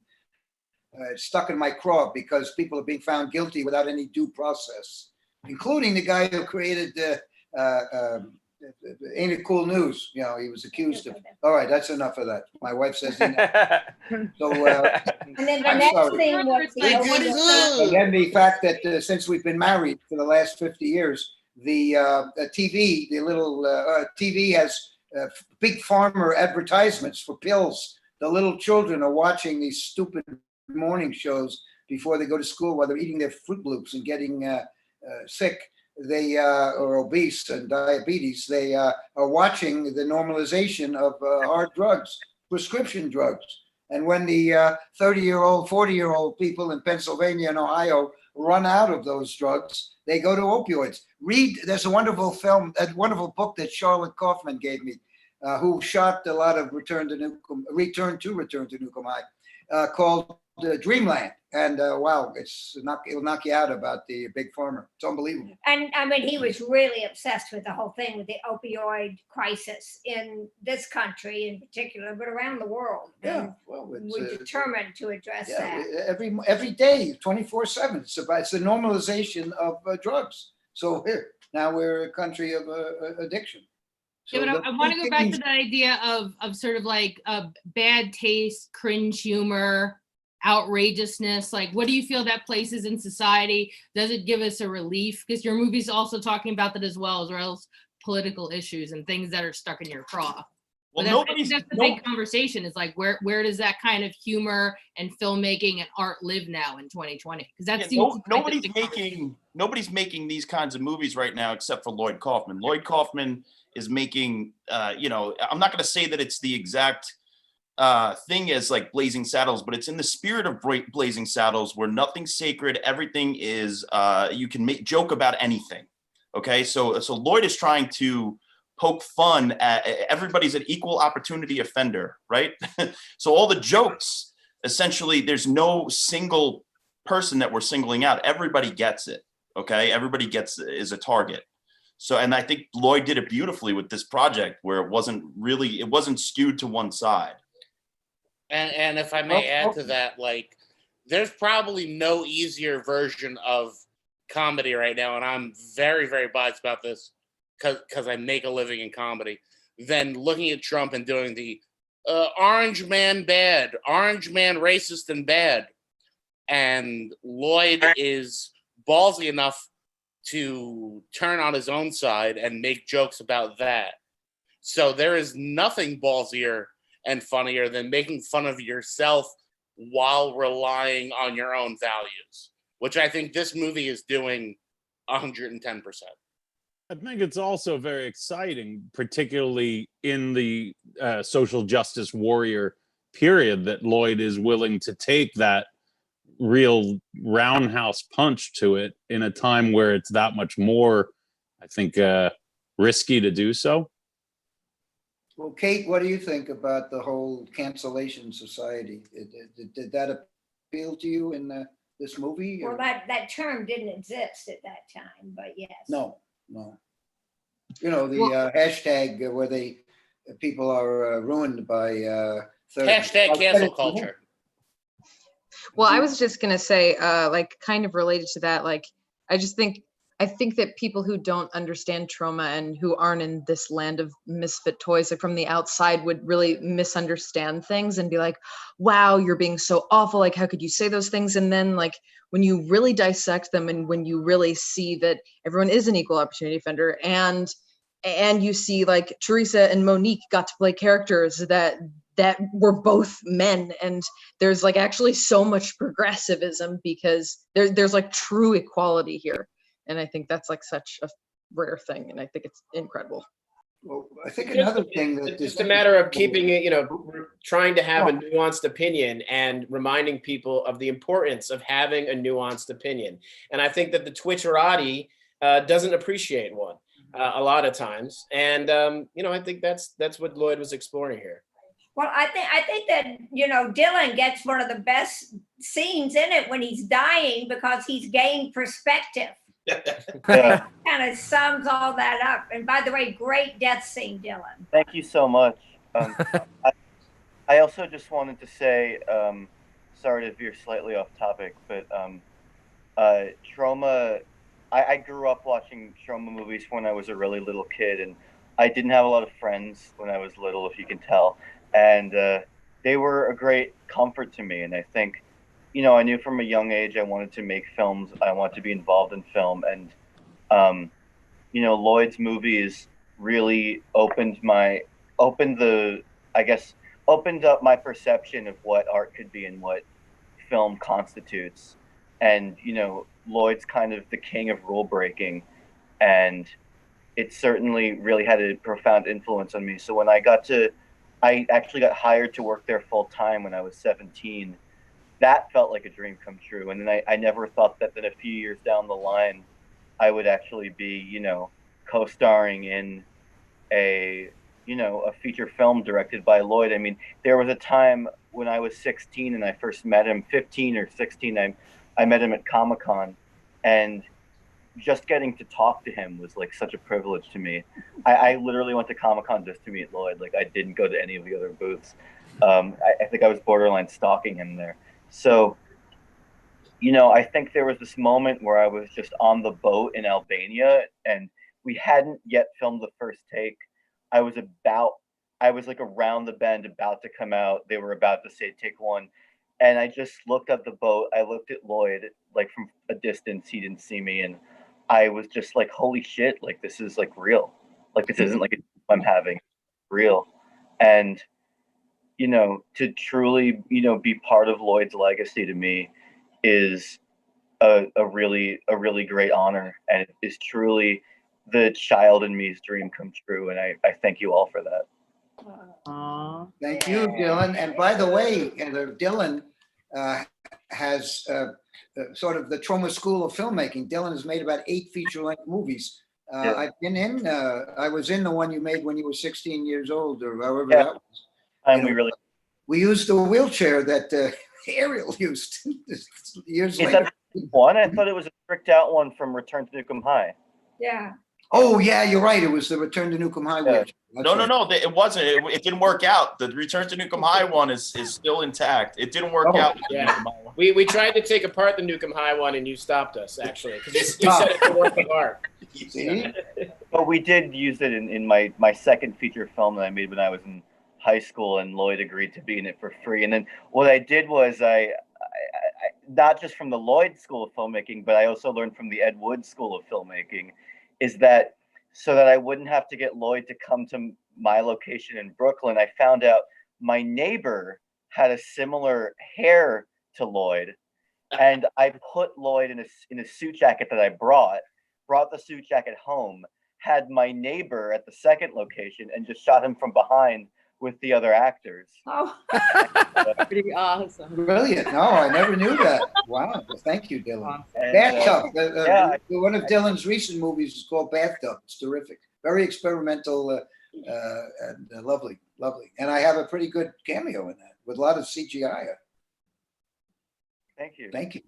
S3: it's stuck in my craw because people are being found guilty without any due process, including the guy who created Ain't It Cool News? He was accused of. All right, that's enough of that. My wife says. So,
S6: and then the next thing was
S3: and then the fact that since we've been married for the last 50 years, the TV, the little TV has big farmer advertisements for pills. The little children are watching these stupid morning shows before they go to school while they're eating their Fruit Loops and getting sick. They are obese and diabetes. They are watching the normalization of hard drugs, prescription drugs. And when the 30-year-old, 40-year-old people in Pennsylvania and Ohio run out of those drugs, they go to opioids. There's a wonderful film, a wonderful book that Charlotte Kaufman gave me, who shot a lot of Return to Nukem High, called Dreamland. And wow, it'll knock you out about the big pharma. It's unbelievable.
S6: And I mean, he was really obsessed with the whole thing with the opioid crisis in this country in particular, but around the world.
S3: Yeah, well,
S6: we're determined to address that.
S3: Every day, 24/7. It's the normalization of drugs. So here, now we're a country of addiction. So
S1: yeah, but I want to go back to the idea of sort of like bad taste, cringe humor, outrageousness. Like, what do you feel that places in society? Does it give us a relief? Because your movie's also talking about that as well as political issues and things that are stuck in your craw. Well, that's the big conversation, is like, where does that kind of humor and filmmaking and art live now in 2020? Because that's
S13: nobody's making these kinds of movies right now except for Lloyd Kaufman. Lloyd Kaufman is making I'm not going to say that it's the exact thing as like Blazing Saddles, but it's in the spirit of Blazing Saddles, where nothing's sacred, everything is you can joke about anything. Okay, so Lloyd is trying to poke fun at everybody's an equal opportunity offender, right? So all the jokes, essentially, there's no single person that we're singling out. Everybody gets it. Okay, everybody is a target. So, and I think Lloyd did it beautifully with this project, where it wasn't skewed to one side.
S2: And if I may add to that, like, there's probably no easier version of comedy right now, and I'm very, very biased about this because I make a living in comedy, than looking at Trump and doing the orange man bad, orange man racist and bad. And Lloyd is ballsy enough to turn on his own side and make jokes about that. So there is nothing ballsier and funnier than making fun of yourself while relying on your own values, which I think this movie is doing 110%.
S8: I think it's also very exciting, particularly in the social justice warrior period, that Lloyd is willing to take that real roundhouse punch to it in a time where it's that much more, I think, risky to do so.
S3: Well, Kate, what do you think about the whole cancellation society? Did that appeal to you in this movie?
S6: Well, that term didn't exist at that time, but yes.
S3: No. You know, the hashtag where people are ruined by
S2: hashtag cancel culture.
S5: Well, I was just gonna say, like, kind of related to that, like, I think that people who don't understand trauma and who aren't in this land of misfit toys, like from the outside, would really misunderstand things and be like, wow, you're being so awful. Like, how could you say those things? And then, like, when you really dissect them and when you really see that everyone is an equal opportunity offender, and you see, like, Teresa and Monique got to play characters that were both men, and there's like actually so much progressivism because there's like true equality here. And I think that's like such a rare thing, and I think it's incredible.
S3: Well, I think another thing that
S4: it's just a matter of keeping it, trying to have a nuanced opinion and reminding people of the importance of having a nuanced opinion. And I think that the Twitterati doesn't appreciate one a lot of times. And I think that's what Lloyd was exploring here.
S6: Well, I think that, Dylan gets one of the best scenes in it when he's dying because he's gained perspective.
S9: Yeah.
S6: Kind of sums all that up. And by the way, great death scene, Dylan.
S9: Thank you so much. I also just wanted to say, sorry to veer slightly off topic, but trauma, I grew up watching trauma movies when I was a really little kid, and I didn't have a lot of friends when I was little, if you can tell. And they were a great comfort to me. And I think, I knew from a young age I wanted to make films. I wanted to be involved in film. And, Lloyd's movies really opened up my perception of what art could be and what film constitutes. And, Lloyd's kind of the king of rule breaking. And it certainly really had a profound influence on me. So when I actually got hired to work there full time when I was 17. That felt like a dream come true. And then I never thought that a few years down the line, I would actually be, co-starring in a feature film directed by Lloyd. I mean, there was a time when I was 16 and I first met him, 15 or 16, I met him at Comic-Con, and just getting to talk to him was like such a privilege to me. I literally went to Comic-Con just to meet Lloyd. Like, I didn't go to any of the other booths. I think I was borderline stalking him there. So, I think there was this moment where I was just on the boat in Albania and we hadn't yet filmed the first take. I was like around the bend about to come out. They were about to say take one. And I just looked at the boat. I looked at Lloyd, like from a distance. He didn't see me. And I was just like, holy shit, like this is like real. Like this isn't like I'm having real. And, to truly, be part of Lloyd's legacy to me is a really great honor. And it is truly the child in me's dream come true. And I thank you all for that.
S3: Thank you, Dylan. And by the way, Dylan has sort of the Trauma School of Filmmaking. Dylan has made about 8 feature-length movies. I've been in. I was in the one you made when you were 16 years old, or however that was. We used the wheelchair that Ariel used years later.
S9: That one? I thought it was a tricked out one from Return to Nukem High.
S6: Yeah.
S3: Oh yeah, you're right. It was the Return to Nukem High wheelchair.
S13: No, it wasn't. It didn't work out. The Return to Nukem High one is still intact. It didn't work out.
S4: Yeah. We tried to take apart the Nukem High one, and you stopped us, actually, because you said it's a work of art.
S9: But we did use it in my second feature film that I made when I was in high school, and Lloyd agreed to be in it for free. And then what I did was I not just from the Lloyd School of Filmmaking, but I also learned from the Ed Wood School of Filmmaking, is that so that I wouldn't have to get Lloyd to come to my location in Brooklyn, I found out my neighbor had a similar hair to Lloyd, and I put Lloyd in a suit jacket that I brought the suit jacket home, had my neighbor at the second location, and just shot him from behind with the other actors.
S6: Oh,
S10: pretty awesome.
S3: Brilliant. No, I never knew that. Wow. Well, thank you, Dylan.
S9: And,
S3: Bathtub. One of Dylan's recent movies is called Bathtub. It's terrific. Very experimental and lovely. And I have a pretty good cameo in that with a lot of CGI.
S9: Thank you.
S3: Thank you.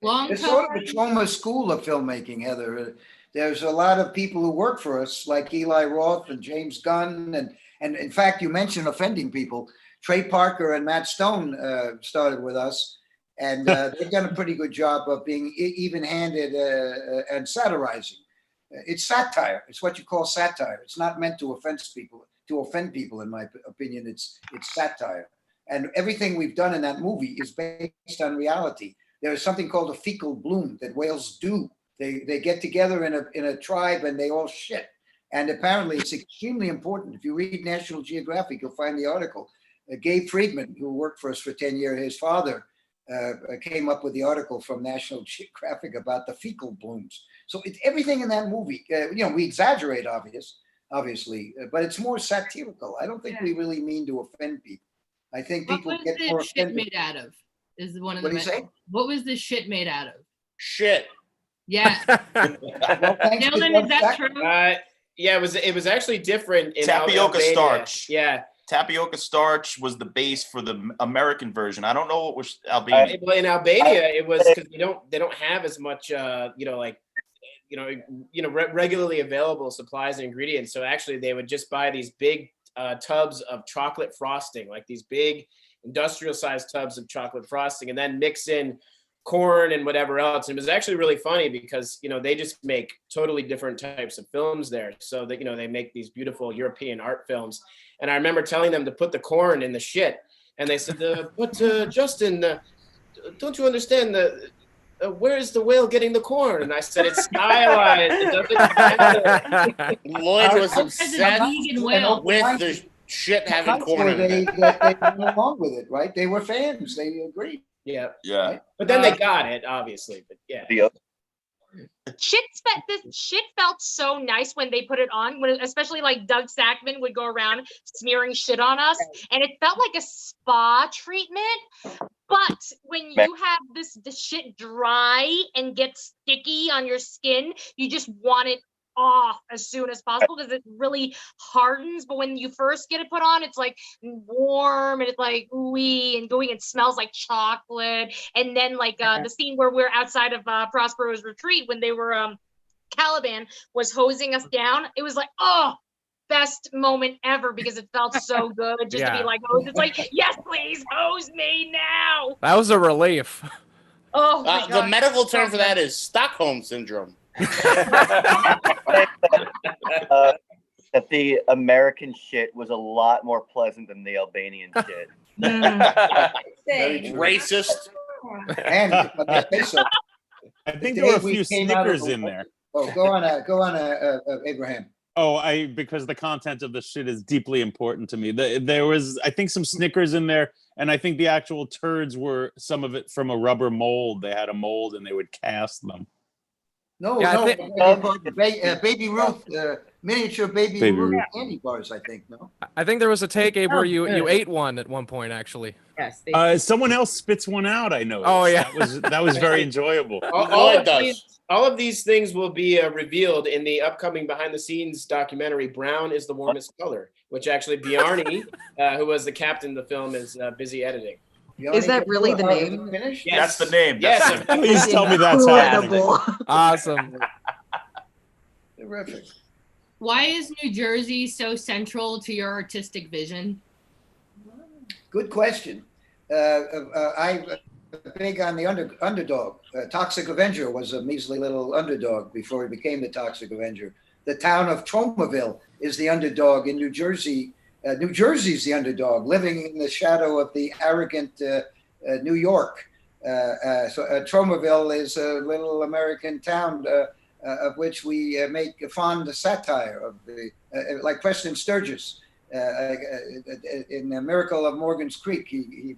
S1: Long
S3: It's sort of a trauma school of filmmaking, Heather. There's a lot of people who work for us, like Eli Roth and James Gunn, and in fact, you mentioned offending people. Trey Parker and Matt Stone started with us, and they've done a pretty good job of being even-handed and satirizing. It's satire. It's what you call satire. It's not meant to offend people. In my opinion, it's satire. And everything we've done in that movie is based on reality. There is something called a fecal bloom that whales do. They get together in a tribe and they all shit. And apparently it's extremely important. If you read National Geographic, you'll find the article. Gabe Friedman, who worked for us for 10 years, his father came up with the article from National Geographic about the fecal blooms. So it's everything in that movie. We exaggerate, obviously, but it's more satirical. I don't think we really mean to offend people. I think people get more
S1: shit
S3: offended.
S1: made out of? Is one of
S3: What
S1: the
S3: do you say?
S1: What was the shit made out of?
S2: Shit.
S1: Yeah. Geltman, is that true?
S4: Yeah, it was actually different in
S13: Tapioca
S4: Albania.
S13: starch.
S4: Yeah.
S13: Tapioca starch was the base for the American version. I don't know what was Albania.
S4: Well, in Albania, it was because they don't have as much regularly available supplies and ingredients. So actually, they would just buy these big tubs of chocolate frosting, like these big industrial-sized tubs of chocolate frosting, and then mix in corn and whatever else. And it was actually really funny because they just make totally different types of films there. So that they make these beautiful European art films. And I remember telling them to put the corn in the shit, and they said, "But Justin, don't you understand where is the whale getting the corn?" And I said, "It's stylized. It doesn't matter."
S2: Lloyd was obsessed with the shit having corn in
S3: They
S2: it.
S3: went along with it, right? They were fans. They agreed.
S4: Yeah.
S13: Yeah.
S4: But then they got it, obviously. But yeah.
S12: This shit felt so nice when they put it on, especially like Doug Sackman would go around smearing shit on us, and it felt like a spa treatment. But when you have the shit dry and get sticky on your skin, you just want it off as soon as possible because it really hardens. But when you first get it put on, it's like warm and it's like ooey and gooey and smells like chocolate. And then like the scene where we're outside of Prospero's retreat when they were Caliban was hosing us down, it was like, oh, best moment ever because it felt so good just to be like hosed. It's like, yes, please hose me now.
S7: That was a relief.
S12: Oh my
S2: The
S12: God.
S2: medical term for that is Stockholm syndrome.
S9: That the American shit was a lot more pleasant than the Albanian shit.
S2: Racist.
S3: And
S8: I think there were a few Snickers in there.
S3: Oh, go on, Abraham.
S8: Oh, because the content of the shit is deeply important to me. There was, I think, some Snickers in there, and I think the actual turds were some of it from a rubber mold. They had a mold, and they would cast them.
S3: No, Baby Ruth, miniature Baby Ruth candy bars, I think, no?
S7: I think there was a take, Abe, where you ate one at one point, actually.
S10: Yes.
S8: Someone else spits one out, I know.
S7: Oh, yeah.
S8: That was very enjoyable.
S4: All of these things will be revealed in the upcoming behind-the-scenes documentary, Brown is the Warmest Color, which actually Bjarni, who was the captain of the film, is busy editing.
S5: Is that really the name?
S4: Yes.
S13: That's the name.
S4: Yes.
S8: Please tell me that's happening.
S7: Awesome.
S3: Terrific.
S1: Why is New Jersey so central to your artistic vision?
S3: Good question. I'm big on the underdog. Toxic Avenger was a measly little underdog before he became the Toxic Avenger. The town of Tromaville is the underdog in New Jersey. New Jersey's the underdog, living in the shadow of the arrogant New York. So Tromaville is a little American town of which we make a fond satire of like Preston Sturges in The Miracle of Morgan's Creek. He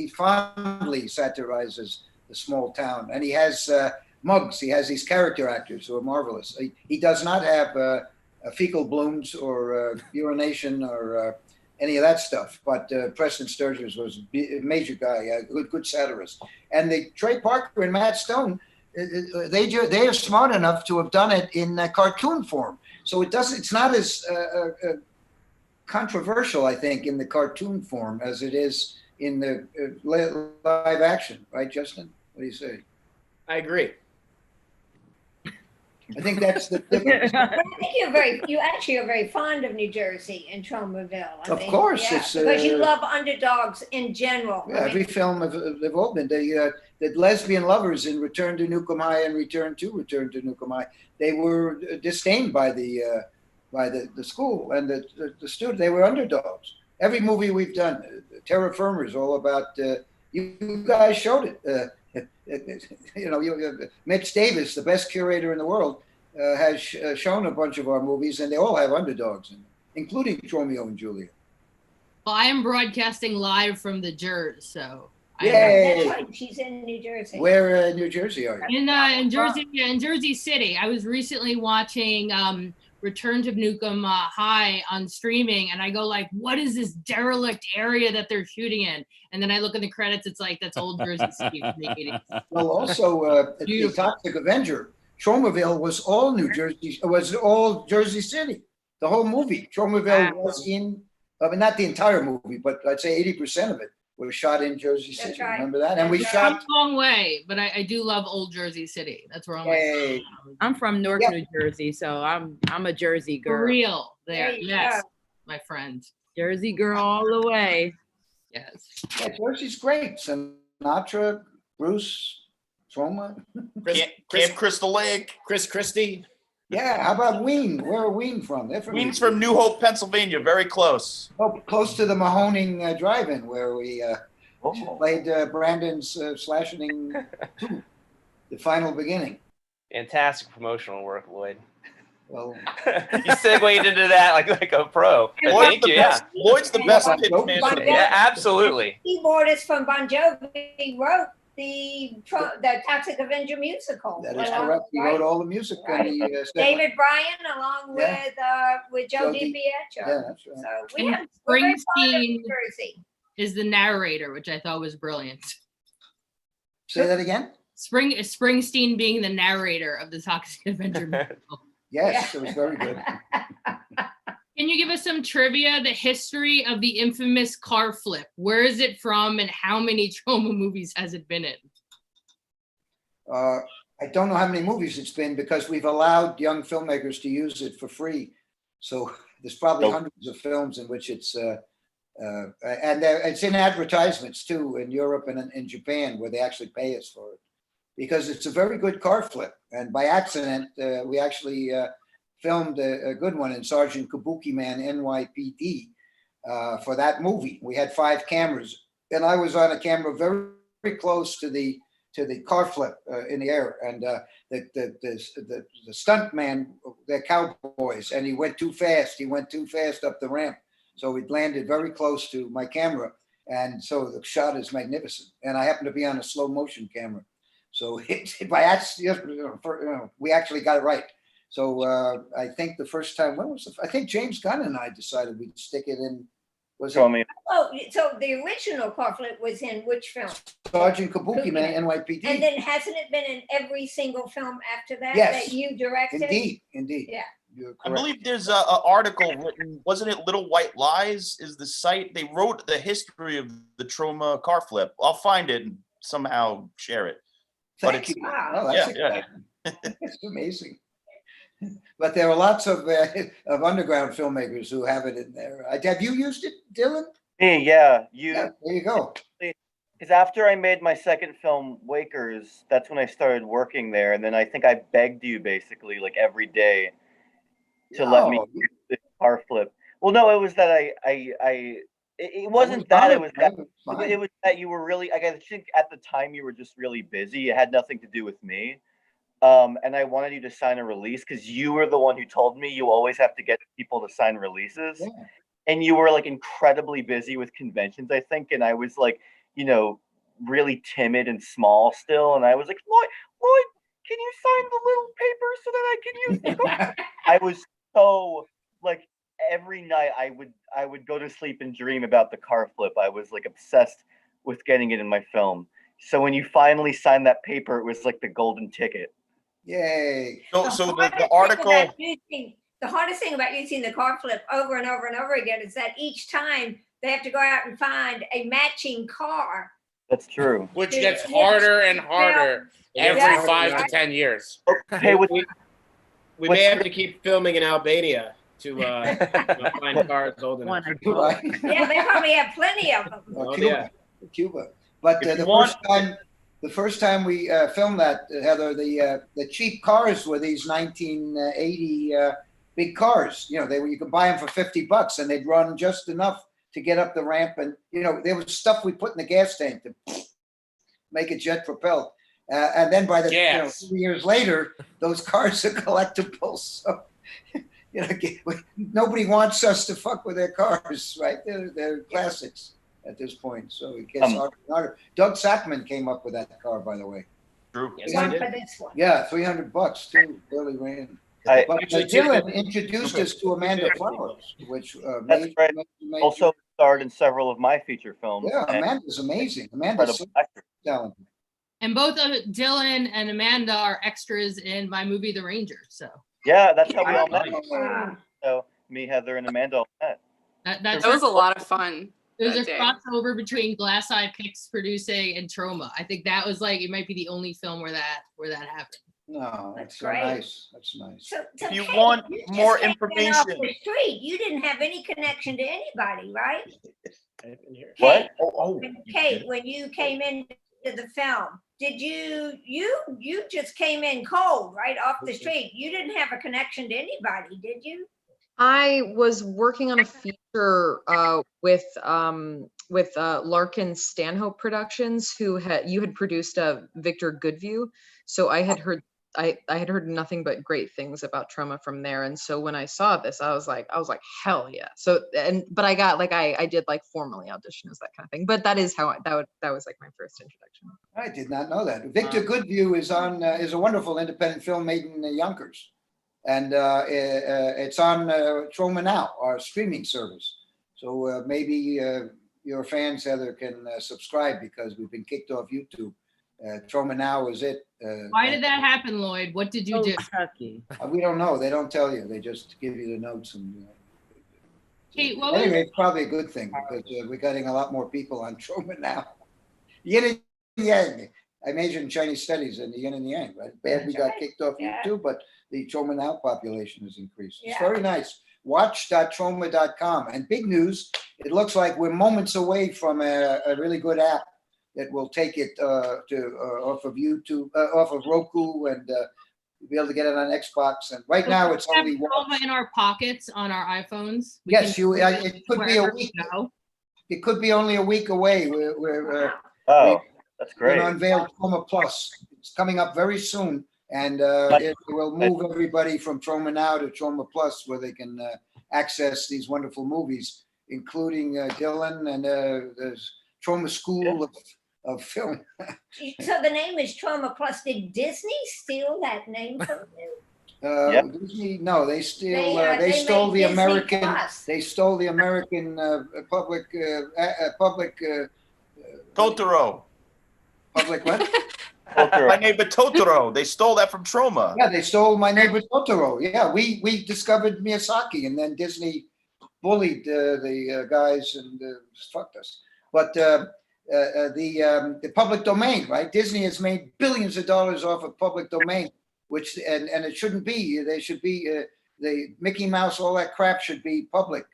S3: fondly satirizes the small town, and he has mugs. He has these character actors who are marvelous. He does not have fecal blooms or urination or any of that stuff. But Preston Sturges was a major guy, a good satirist. And the Trey Parker and Matt Stone, they are smart enough to have done it in cartoon form. So it's not as controversial, I think, in the cartoon form as it is in the live action, right, Justin? What do you say?
S4: I agree.
S3: I think that's the difference.
S6: I think you actually are very fond of New Jersey and Tromaville.
S3: Of course,
S6: yeah,
S3: it's,
S6: because you love underdogs in general.
S3: Yeah, every film they've all been. The lesbian lovers in Return to Nukem High and Return to Nukem High, they were disdained by the school and the student. They were underdogs. Every movie we've done, Terra Firma is all about. You guys showed it. Mitch Davis, the best curator in the world, has shown a bunch of our movies, and they all have underdogs in them, including Romeo and Juliet.
S1: Well, I am broadcasting live from the Jers, so.
S3: Yay!
S6: That's right. She's in New Jersey.
S3: Where in New Jersey are you?
S1: In Jersey, in Jersey City. I was recently watching Return to Nukem High on streaming, and I go like, what is this derelict area that they're shooting in? And then I look in the credits, it's like, that's old Jersey City.
S3: Well, also, the Toxic Avenger, Tromaville was all New Jersey, was all Jersey City. The whole movie, Tromaville was in, I mean, not the entire movie, but I'd say 80% of it was shot in Jersey City.
S6: That's right.
S3: Remember that? And we
S1: It's
S3: shot.
S1: a long way, but I do love old Jersey City. That's where I'm
S3: Hey.
S10: I'm from Newark, New Jersey, so I'm a Jersey girl.
S1: For real there.
S6: There you
S1: Yes,
S6: go.
S1: my friend.
S10: Jersey girl all the way.
S1: Yes.
S3: Yeah, Jersey's great. Sinatra, Bruce, Troma.
S13: Camp Crystal Lake.
S4: Chris Christie.
S3: Yeah, how about Ween? Where are Ween from? They're from
S13: Ween's from New Hope, Pennsylvania. Very close.
S3: Oh, close to the Mahoning Drive-In, where we played Brandon's Slashing 2, the final beginning.
S14: Fantastic promotional work, Lloyd.
S3: Well,
S14: you segued into that like a pro. Thank you. Yeah.
S13: Lloyd's the best pitch man for the
S14: Yeah, absolutely.
S6: Keyboardist from Bon Jovi wrote the Toxic Avenger musical.
S3: that is correct. He wrote all the music.
S6: Right.
S3: And he,
S6: David Bryan along with Joe
S3: Joe
S6: DiPietro.
S3: Yeah, that's right.
S6: So we
S1: And
S6: have we're very fond of
S1: Springsteen
S6: New Jersey.
S1: is the narrator, which I thought was brilliant.
S3: Say that again?
S1: Springsteen being the narrator of the Toxic Avenger musical.
S3: Yes, it was very good.
S1: Can you give us some trivia, the history of the infamous car flip? Where is it from and how many Troma movies has it been in?
S3: I don't know how many movies it's been because we've allowed young filmmakers to use it for free. So there's probably hundreds of films in which it's, and it's in advertisements too in Europe and in Japan where they actually pay us for it. Because it's a very good car flip. And by accident, we actually filmed a good one in Sergeant Kabuki Man NYPD for that movie. We had 5 cameras, and I was on a camera very, very close to the car flip in the air. And the stunt man, they're cowboys, and he went too fast. He went too fast up the ramp. So it landed very close to my camera. And so the shot is magnificent. And I happen to be on a slow motion camera. So by accident, we actually got it right. So I think the first time, I think James Gunn and I decided we'd stick it in.
S6: Oh, so the original car flip was in which film?
S3: Sergeant Kabuki Man, NYPD.
S6: And then hasn't it been in every single film after that
S3: Yes.
S6: that you directed?
S3: Indeed.
S6: Yeah.
S3: You're
S13: I
S3: correct.
S13: believe there's an article written, wasn't it Little White Lies is the site? They wrote the history of the Troma car flip. I'll find it and somehow share it.
S3: Thank you. Oh, that's
S13: yeah.
S3: It's amazing. But there are lots of underground filmmakers who have it in there. Have you used it, Dylan?
S9: Yeah,
S3: there you go.
S9: Because after I made my second film, Wakers, that's when I started working there, and then I think I begged you basically like every day to let me use the car flip. Well, no, it was that it wasn't that. It was that. It was that you were really. I think at the time you were just really busy. It had nothing to do with me. And I wanted you to sign a release because you were the one who told me you always have to get people to sign releases. Yeah. And you were like incredibly busy with conventions, I think. And I was like, really timid and small still. And I was like, Lloyd, can you sign the little paper so that I can use the I was so like every night I would go to sleep and dream about the car flip. I was like obsessed with getting it in my film. So when you finally signed that paper, it was like the golden ticket.
S3: Yay.
S13: So the article.
S6: The hardest thing about using the car flip over and over and over again is that each time they have to go out and find a matching car.
S9: That's true.
S2: Which gets harder and harder every 5 to 10 years.
S9: Okay,
S4: we may have to keep filming in Albania to find cars old enough.
S6: Yeah, they probably have plenty of them.
S3: Cuba. But the first time we filmed that, Heather, the cheap cars were these 1980 big cars. You know, you could buy them for $50, and they'd run just enough to get up the ramp. And you know, there was stuff we put in the gas tank to make it jet propelled. And then by the 2 years later, those cars are collectibles. So you know, nobody wants us to fuck with their cars, right? They're classics at this point, so it gets harder and harder. Doug Sackman came up with that car, by the way.
S13: True.
S6: One for this one.
S3: Yeah, $300 too. Billy ran. But Dylan introduced us to Amanda Flowers, which
S9: that's right. Also starred in several of my feature films.
S3: Yeah, Amanda's amazing. Amanda's so talented.
S1: And both Dylan and Amanda are extras in my movie The Ranger. So
S9: yeah, that's how we all met. So me, Heather, and Amanda all met.
S11: That was a lot of fun.
S1: There's a crossover between Glass Eye Pix producing and Troma. I think that was like, it might be the only film where that happened.
S3: No, that's so
S6: great.
S3: nice. That's nice.
S6: So
S13: If you
S6: Kate,
S13: want
S6: you just
S13: more
S6: came in
S13: information.
S6: off the street. You didn't have any connection to anybody, right?
S9: What?
S6: Kate, when you came into the film, did you just came in cold, right off the street? You didn't have a connection to anybody, did you?
S5: I was working on a feature with Larkin Stanhope Productions, who you had produced Victor Goodview. So I had heard nothing but great things about Troma from there. And so when I saw this, I was like, hell yeah. So but I got I did formally audition as that kind of thing. But that is how that was like my first introduction.
S3: I did not know that. Victor Goodview is a wonderful independent film made in Yonkers. And it's on Troma Now, our streaming service. So maybe your fans, Heather, can subscribe because we've been kicked off YouTube. Troma Now is it.
S1: Why did that happen, Lloyd? What did you do?
S3: We don't know. They don't tell you. They just give you the notes. And
S1: Kate,
S3: anyway, it's probably a good thing because we're getting a lot more people on Troma Now. Yin and Yang. I majored in Chinese studies and the yin and yang, right? Bad we got kicked off YouTube, but the Troma Now population has increased. It's very nice. Watch.troma.com. And big news, it looks like we're moments away from a really good app that will take it off of YouTube, off of Roku, and be able to get it on Xbox. And right now it's only
S1: Troma in our pockets on our iPhones.
S3: Yes, it could be a week. It could be only a week away.
S9: That's great.
S3: We're unveiled Troma Plus. It's coming up very soon, and it will move everybody from Troma Now to Troma Plus, where they can access these wonderful movies, including Dylan and the Troma School of Film.
S6: So the name is Troma Plus. Did Disney steal that name from you?
S3: Disney, no, they stole the American. They stole the American public.
S13: Totoro.
S3: Public what?
S13: My Neighbor Totoro. They stole that from Troma.
S3: Yeah, they stole My Neighbor Totoro. Yeah, we discovered Miyazaki, and then Disney bullied the guys and fucked us. But the public domain, right? Disney has made billions of dollars off of public domain, which and it shouldn't be. They should be the Mickey Mouse, all that crap should be public,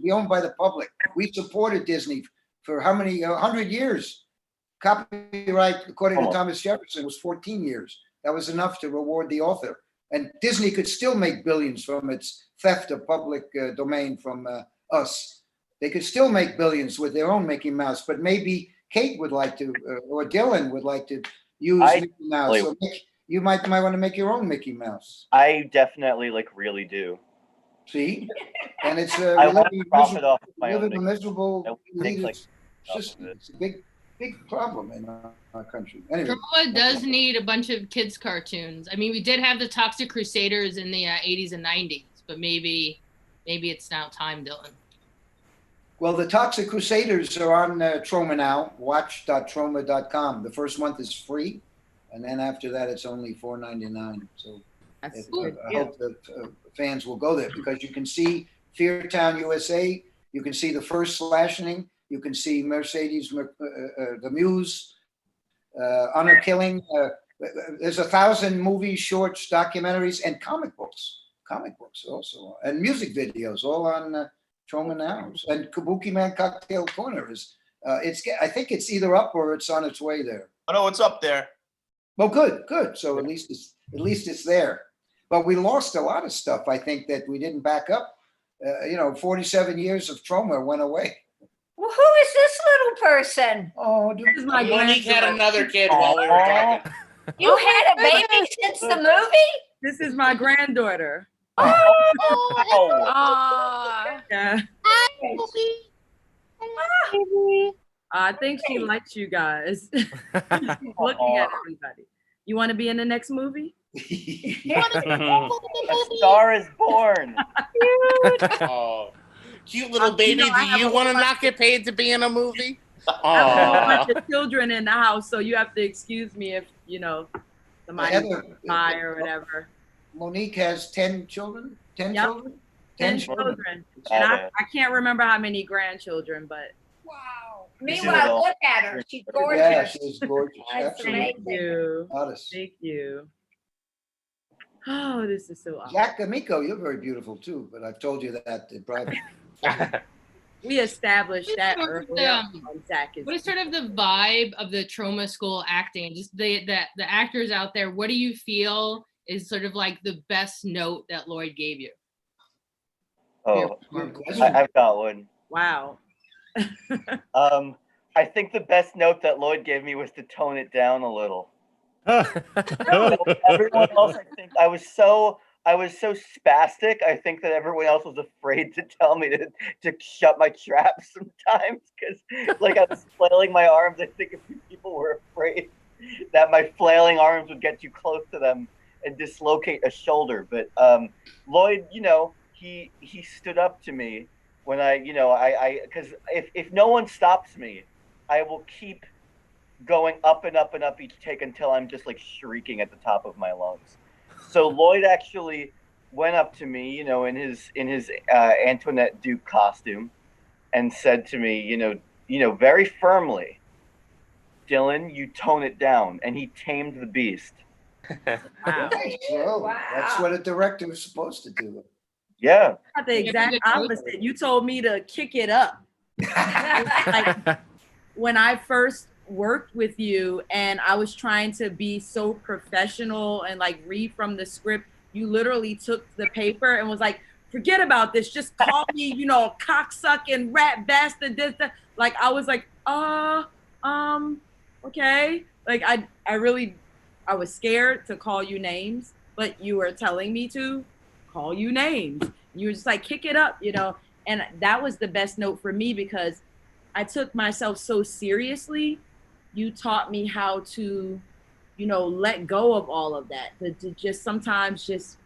S3: be owned by the public. We supported Disney for how many 100 years? Copyright, according to Thomas Jefferson, was 14 years. That was enough to reward the author. And Disney could still make billions from its theft of public domain from us. They could still make billions with their own Mickey Mouse, but maybe Kate would like to, or Dylan would like to use Mickey Mouse. So you might want to make your own Mickey Mouse.
S9: I definitely really do.
S3: See? And it's
S9: I want to profit off of my own
S3: miserable system. It's a big problem in our country. Anyway.
S1: Troma does need a bunch of kids' cartoons. I mean, we did have the Toxic Crusaders in the 80s and 90s, but maybe it's now time, Dylan.
S3: Well, the Toxic Crusaders are on Troma Now, watch.troma.com. The first month is free, and then after that, it's only $4.99. So I hope that fans will go there because you can see Feartown USA, You can see the first slashing. You can see Mercedes, the Muse, Honor Killing. There's 1,000 movies, shorts, documentaries, and comic books also, and music videos, all on Troma Now. And Kabuki Man Cocktail Corner is, I think it's either up or it's on its way there.
S13: Oh no, it's up there.
S3: Well, good. So at least it's there. But we lost a lot of stuff, I think, that we didn't back up. 47 years of Troma went away.
S6: Well, who is this little person?
S3: Oh,
S10: This is my
S2: Monique had
S10: granddaughter.
S2: another kid while we were talking.
S6: You had a baby since the movie?
S10: This is my granddaughter. Yeah. I think she likes you guys. She's looking at everybody. You want to be in the next movie?
S9: A Star is Born.
S2: Oh, cute little baby.
S10: I
S2: Do
S10: have
S2: you
S10: a
S2: want to
S10: bunch-
S2: not get paid to be in a movie?
S10: I have a
S2: Oh,
S10: bunch of children in the house, so you have to excuse me if somebody
S3: Heather,
S10: die or whatever.
S3: Monique has 10 children? 10
S10: Yep.
S3: children?
S10: 10 children. And I can't remember how many grandchildren, but
S6: Wow. Meanwhile, look at her. She's gorgeous.
S3: Yeah, she's gorgeous.
S6: That's
S3: Absolutely.
S10: thank you.
S3: Honest.
S10: Thank you. Oh, this is so awesome.
S3: Jack Amico, you're very beautiful too, but I've told you that in private.
S10: We established that earlier. Zach is
S1: What is sort of the vibe of the Troma school acting? Just the actors out there, what do you feel is sort of like the best note that Lloyd gave you?
S9: Oh, I've got one.
S10: Wow.
S9: I think the best note that Lloyd gave me was to tone it down a little. Everyone else, I think, I was so spastic. I think that everyone else was afraid to tell me to shut my trap sometimes because, like, I was flailing my arms. I think a few people were afraid that my flailing arms would get too close to them and dislocate a shoulder. But Lloyd, he stood up to me when I because if no one stops me, I will keep going up and up and up each take until I'm just like shrieking at the top of my lungs. So Lloyd actually went up to me, in his Antoinette Duke costume, and said to me, very firmly, "Dylan, you tone it down," and he tamed the beast.
S10: Wow.
S3: Wow. That's what a director is supposed to do.
S9: Yeah.
S10: Not the exact opposite. You told me to kick it up. Like, when I first worked with you and I was trying to be so professional and like read from the script, you literally took the paper and was like, forget about this, just call me, cocksucking rat bastard, this, that. Like, I was like, okay. Like, I was scared to call you names, but you were telling me to call you names. You were just like, kick it up, and that was the best note for me because I took myself so seriously. You taught me how to, let go of all of that, to just sometimes just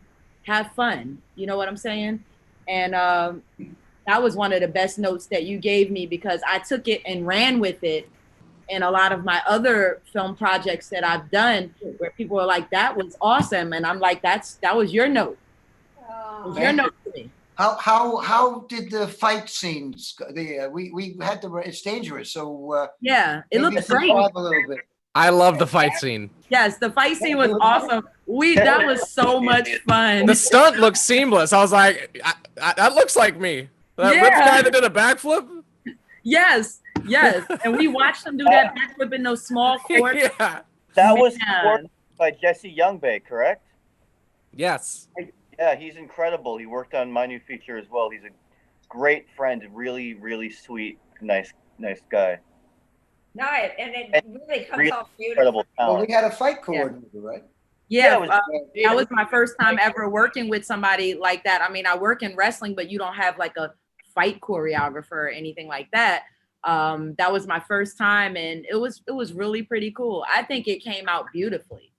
S10: have fun. You know what I'm saying? And that was one of the best notes that you gave me because I took it and ran with it. And a lot of my other film projects that I've done where people are like, that was awesome. And I'm like, that was your note. It was your note to me.
S3: How did the fight scenes? We had to. It's dangerous. So
S10: yeah, it looked great.
S3: A little bit.
S7: I love the fight scene.
S10: Yes, the fight scene was awesome. That was so much fun.
S7: The stunt looked seamless. I was like, that looks like me. That rich guy that did a backflip.
S10: Yes. And we watched him do that backflip in those small courts.
S7: Yeah.
S9: That was scored by Jesse Youngbay, correct?
S7: Yes.
S9: Yeah, he's incredible. He worked on my new feature as well. He's a great friend, really, really sweet, nice guy.
S6: No, and it really comes off beautiful.
S9: Incredible talent.
S3: Well, we had a fight coordinator, right?
S10: Yeah, that was my first time ever working with somebody like that. I mean, I work in wrestling, but you don't have like a fight choreographer or anything like that. That was my first time, and it was really pretty cool. I think it came out beautifully.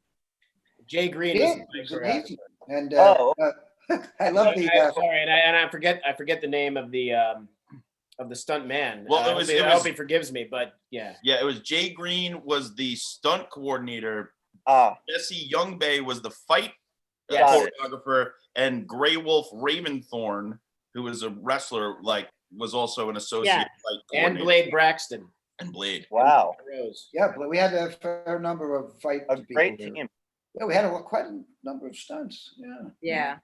S4: Jay Green is
S3: amazing. And I love
S4: sorry, and I forget the name of the stunt man.
S13: Well,
S4: I hope he forgives me, but yeah.
S13: Yeah, it was Jay Green was the stunt coordinator. Jesse Youngbay was the fight choreographer, and Grey Wolf Raventhorn, who was a wrestler, like was also an associate.
S4: Yeah,
S13: fight
S4: and
S13: coordinator.
S4: Blade Braxton.
S13: And Blade.
S9: Wow.
S4: Rose.
S3: Yeah, but we had a fair number of fight
S9: A
S3: people
S9: great
S3: there.
S9: team.
S3: Yeah, we had quite a number of stunts. Yeah.
S10: Yeah.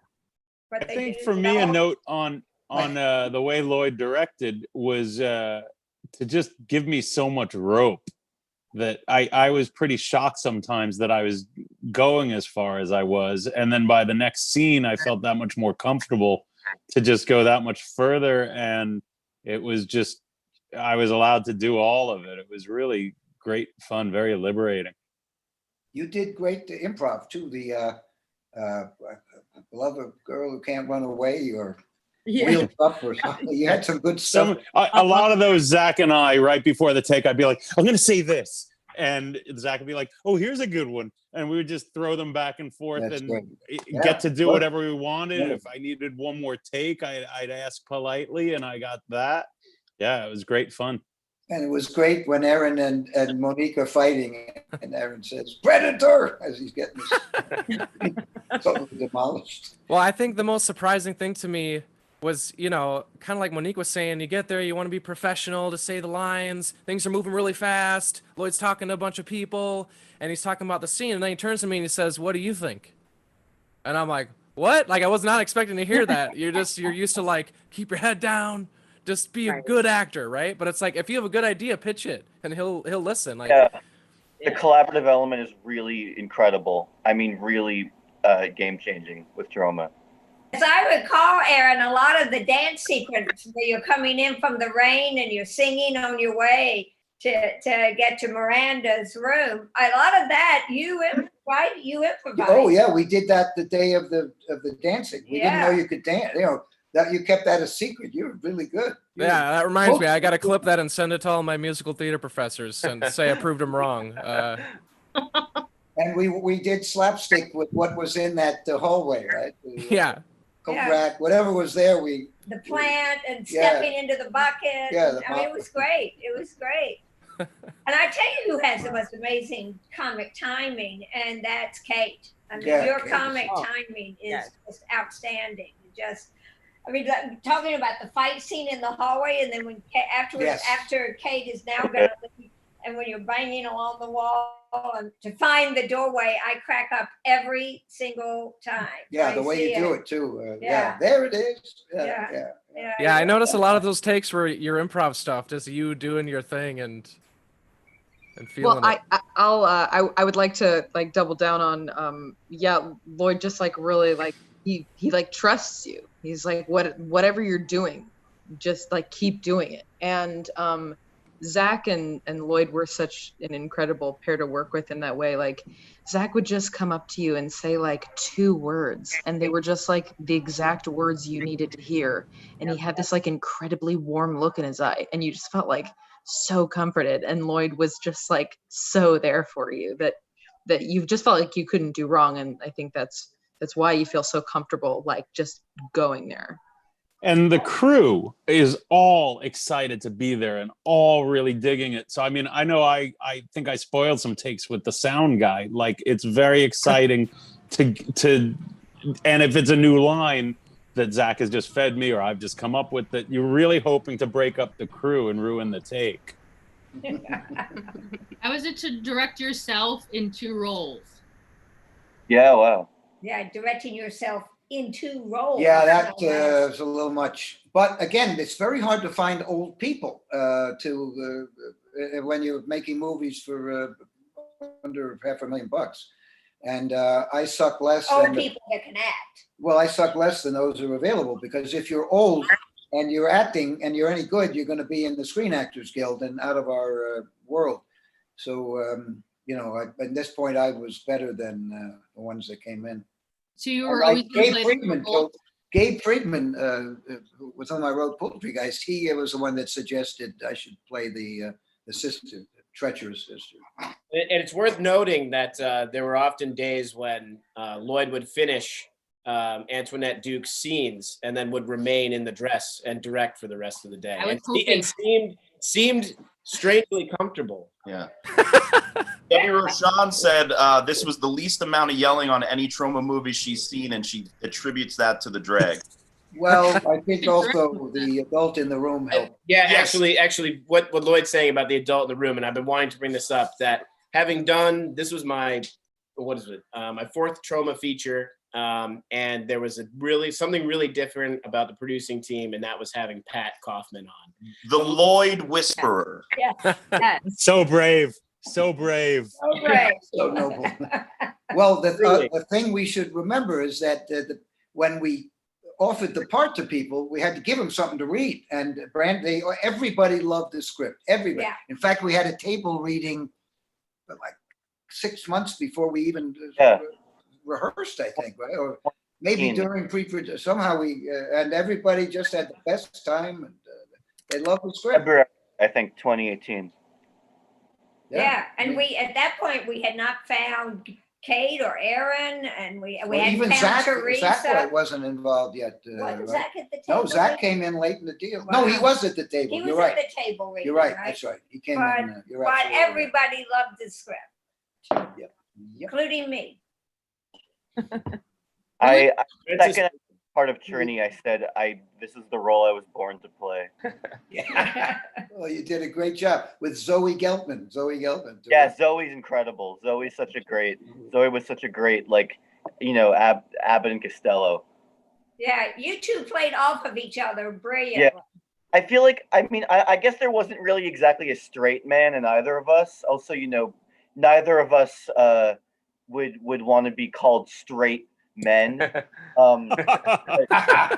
S6: But
S8: I
S6: they
S8: think
S6: did
S8: for
S6: it
S8: me, a
S6: all.
S8: note on the way Lloyd directed was to just give me so much rope that I was pretty shocked sometimes that I was going as far as I was, and then by the next scene, I felt that much more comfortable to just go that much further, and it was just I was allowed to do all of it. It was really great fun, very liberating.
S3: You did great improv too. The love a girl who can't run away or wheels up or something. You had some good stuff.
S8: A lot of those, Zach and I, right before the take, I'd be like, I'm going to say this. And Zach would be like, oh, here's a good one. And we would just throw them back and forth.
S3: That's
S8: and
S3: great.
S8: get to do
S3: Well,
S8: whatever we wanted.
S3: yeah.
S8: If I needed one more take, I'd ask politely, and I got that. Yeah, it was great fun.
S3: And it was great when Erin and Monique are fighting, and Erin says, "Predator," as he's getting totally demolished.
S7: Well, I think the most surprising thing to me was, kind of like Monique was saying, you get there, you want to be professional to say the lines, things are moving really fast, Lloyd's talking to a bunch of people, and he's talking about the scene, and then he turns to me and he says, what do you think? And I'm like, what? Like, I was not expecting to hear that. You're used to, like, keep your head down, just be a good actor, right? But it's like, if you have a good idea, pitch it, and he'll listen. Like,
S9: yeah. The collaborative element is really incredible. I mean, really game-changing with Troma.
S6: As I recall, Erin, a lot of the dance sequence where you're coming in from the rain and you're singing on your way to get to Miranda's room. A lot of that you improvised.
S3: Oh yeah, we did that the day of the dancing. We didn't know
S6: Yeah.
S3: you could dance. That you kept that a secret. You were really good.
S7: yeah, that reminds me, I got to clip that and send it to all my musical theater professors and say I proved them wrong.
S3: And we did slapstick with what was in that hallway, right?
S7: Yeah.
S3: Coke
S6: Yeah.
S3: rack, whatever was there,
S6: The plant and
S3: Yeah.
S6: stepping into the bucket.
S3: Yeah,
S6: I mean, it was great. It was great. And I tell you who has the most amazing comic timing, and that's Kate. I mean,
S3: Yeah,
S6: your
S3: Kate.
S6: comic
S10: Oh,
S6: timing is
S10: yes.
S6: just outstanding. Like, talking about the fight scene in the hallway, and then when afterwards,
S3: Yes.
S6: after Kate is now going to leave, and when you're banging along the wall and to find the doorway, I crack up every single time.
S3: Yeah,
S6: I
S3: the way
S6: see
S3: you do it too.
S6: Yeah.
S3: there it is.
S6: Yeah.
S3: Yeah.
S7: Yeah, I noticed a lot of those takes were your improv stuff, just you doing your thing and feeling
S5: Well,
S7: it.
S5: I would like to like double down on Lloyd just like really like he like trusts you. He's like whatever you're doing, just like keep doing it. And Zach and Lloyd were such an incredible pair to work with in that way. Like Zach would just come up to you and say like 2 words, and they were just like the exact words you needed to hear. And he had this like incredibly warm look in his eye, and you just felt like so comforted. And Lloyd was just like so there for you that you just felt like you couldn't do wrong. And I think that's why you feel so comfortable like just going there.
S8: And the crew is all excited to be there and all really digging it. So, I mean, I know I think I spoiled some takes with the sound guy. Like, it's very exciting to and if it's a new line that Zach has just fed me or I've just come up with, that you're really hoping to break up the crew and ruin the take.
S1: How is it to direct yourself in 2 roles?
S9: Yeah, wow.
S6: Yeah, directing yourself in 2 roles.
S3: Yeah, that was a little much. But again, it's very hard to find old people when you're making movies for under $500,000. And I suck less.
S6: Old people that can act.
S3: Well, I suck less than those who are available, because if you're old and you're acting and you're any good, you're going to be in the Screen Actors Guild and out of our world. So, at this point, I was better than the ones that came in.
S1: So you were always
S3: Gabe Friedman, who was on my Road Poultry Guys, he was the one that suggested I should play the sister, the treacherous sister.
S4: And it's worth noting that there were often days when Lloyd would finish Antoinette Duke's scenes and then would remain in the dress and direct for the rest of the day. And seemed strangely comfortable.
S13: Yeah. Debbie Rochon said this was the least amount of yelling on any Troma movie she's seen, and she attributes that to the drag.
S3: Well, I think also the adult in the room helped.
S4: Yeah, actually, what Lloyd's saying about the adult in the room, and I've been wanting to bring this up, that having done, this was my, my fourth trauma feature, and there was something really different about the producing team, and that was having Pat Kaufman on.
S13: The Lloyd Whisperer.
S6: Yes.
S8: So brave. So brave.
S6: So brave.
S3: So noble. Well, the thing we should remember is that when we offered the part to people, we had to give them something to read. And everybody loved the script. Everybody.
S6: Yeah.
S3: In fact, we had a table reading like 6 months before we even rehearsed, I think, right? Or maybe during pre-production. Somehow and everybody just had the best time, and they loved the script.
S9: February, I think 2018.
S6: Yeah, and we at that point we had not found Kate or Erin, and we hadn't
S3: even
S6: found
S3: Zach
S6: Teresa.
S3: wasn't involved yet.
S6: Wasn't
S3: right?
S6: Zach at the table?
S3: No, Zach came in late in the deal.
S6: Wow.
S3: No, he was at the table.
S6: He was
S3: You're right.
S6: at the table reading.
S3: You're right. That's right. He came in. You're
S6: but
S3: absolutely
S6: everybody loved the script,
S3: right. Yep.
S6: including me.
S9: I second part of Trini, I said, this is the role I was born to play.
S3: Yeah. Well, you did a great job with Zoe Geltman.
S9: Yeah, Zoe's incredible. Zoe was such a great, like, Abbott and Costello.
S6: Yeah, you two played off of each other brilliantly.
S9: Yeah. I feel like, I guess there wasn't really exactly a straight man in either of us. Also, neither of us would want to be called straight men. I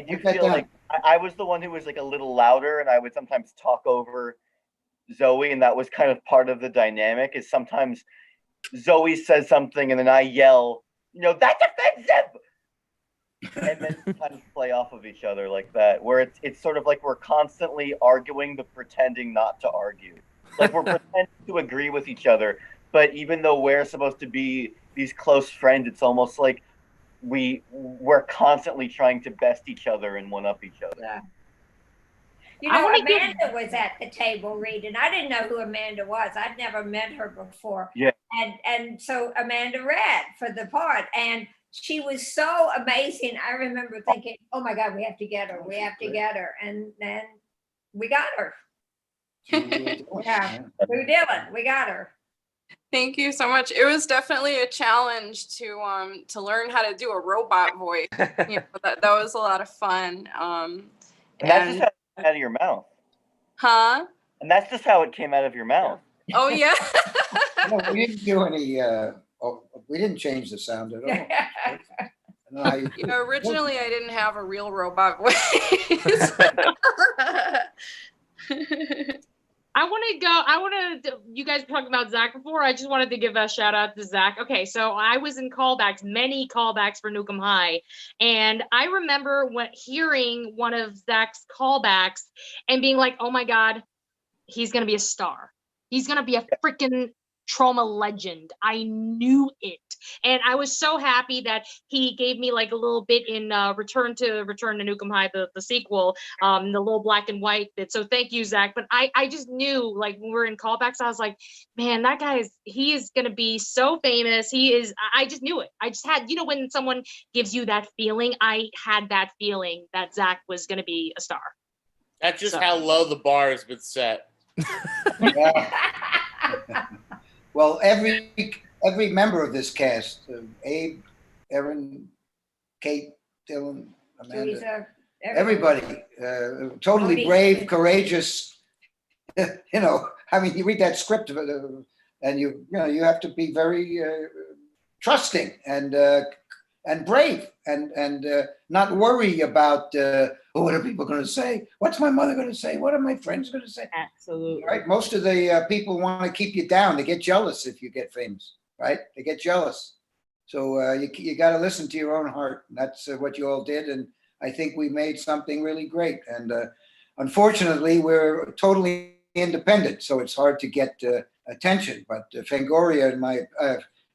S9: do feel like I was the one who was like a little louder, and I would sometimes talk over Zoe, and that was kind of part of the dynamic. Is sometimes Zoe says something, and then I yell, "That's offensive," and then kind of play off of each other like that, where it's sort of like we're constantly arguing but pretending not to argue. Like we're pretending to agree with each other, but even though we're supposed to be these close friends, it's almost like we're constantly trying to best each other and one up each other.
S6: Yeah. Amanda was at the table reading. I didn't know who Amanda was. I'd never met her before.
S9: Yeah.
S6: And so Amanda read for the part, and she was so amazing. I remember thinking, "Oh my God, we have to get her. We have to get her." And then we got her. Yeah, we did it. We got her.
S11: Thank you so much. It was definitely a challenge to learn how to do a robot voice. That was a lot of fun.
S9: And that's just how it came out of your mouth.
S11: Huh?
S9: And that's just how it came out of your mouth.
S11: Oh yeah.
S3: No, we didn't do any. We didn't change the sound at all.
S11: Originally, I didn't have a real robot voice.
S12: You guys were talking about Zach before. I just wanted to give a shout out to Zach. Okay, so I was in callbacks, many callbacks for Nukem High. And I remember hearing one of Zach's callbacks and being like, oh my God, he's going to be a star. He's going to be a freaking trauma legend. I knew it. And I was so happy that he gave me like a little bit in Return to Nukem High, the sequel, the little black and white bit. So thank you, Zach. But I just knew, like, when we were in callbacks, I was like, man, that guy he is going to be so famous. I just knew it. I just had, when someone gives you that feeling, I had that feeling that Zach was going to be a star.
S2: That's just how low the bar has been set.
S3: Well, every member of this cast, Abe, Erin, Kate, Dylan, Amanda,
S6: Teresa,
S3: everybody, totally
S6: Monique.
S3: Brave, courageous. You read that script and you have to be very trusting and brave and not worry about what are people going to say? What's my mother going to say? What are my friends going to say?
S10: Absolutely.
S3: Right. Most of the people want to keep you down. They get jealous if you get famous. Right. They get jealous. So you got to listen to your own heart. That's what you all did. And I think we made something really great. And unfortunately, we're totally independent. So it's hard to get attention. But Fangoria and my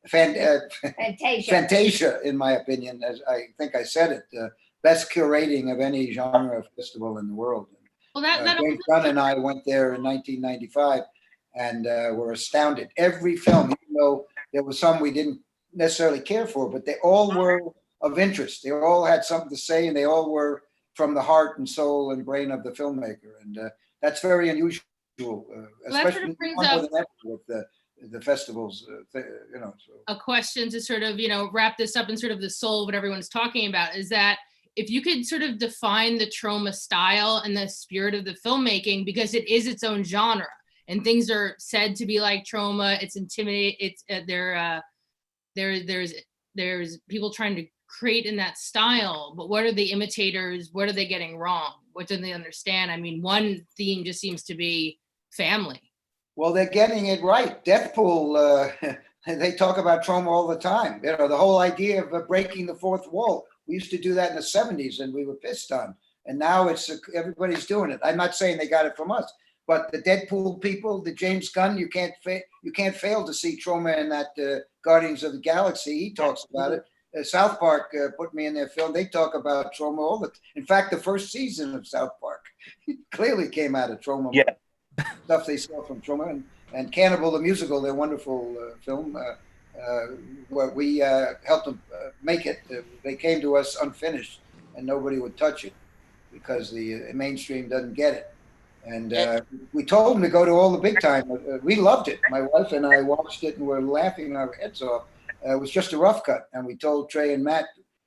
S3: Fantasia, in my opinion, as I think I said it, best curating of any genre festival in the world.
S12: Well,
S3: James Gunn and I went there in 1995 and were astounded. Every film, even though there was some we didn't necessarily care for, but they all were of interest. They all had something to say, and they all were from the heart and soul and brain of the filmmaker, and that's very unusual, especially more than ever with the festivals. You know, so.
S1: A question to sort of wrap this up in sort of the soul of what everyone's talking about is that if you could sort of define the Troma style and the spirit of the filmmaking, because it is its own genre, and things are said to be like Troma, it's intimidating. It's there's people trying to create in that style, but what are the imitators? What are they getting wrong? What don't they understand? I mean, one theme just seems to be family.
S3: Well, they're getting it right. Deathpool, they talk about Troma all the time. You know, the whole idea of breaking the fourth wall. We used to do that in the 70s, and we were pissed on. And now it's everybody's doing it. I'm not saying they got it from us, but the Deadpool people, the James Gunn, you can't fail to see Troma in that Guardians of the Galaxy. He talks about it. South Park put me in their film. They talk about Troma all the. In fact, the first season of South Park clearly came out of Troma.
S9: Yeah.
S3: Stuff they saw from Troma, and Cannibal the Musical, their wonderful film. Where we helped them make it. They came to us unfinished, and nobody would touch it because the mainstream doesn't get it. And we told them to go to all the big time. We loved it. My wife and I watched it, and we're laughing our heads off. It was just a rough cut, and we told Trey and Matt,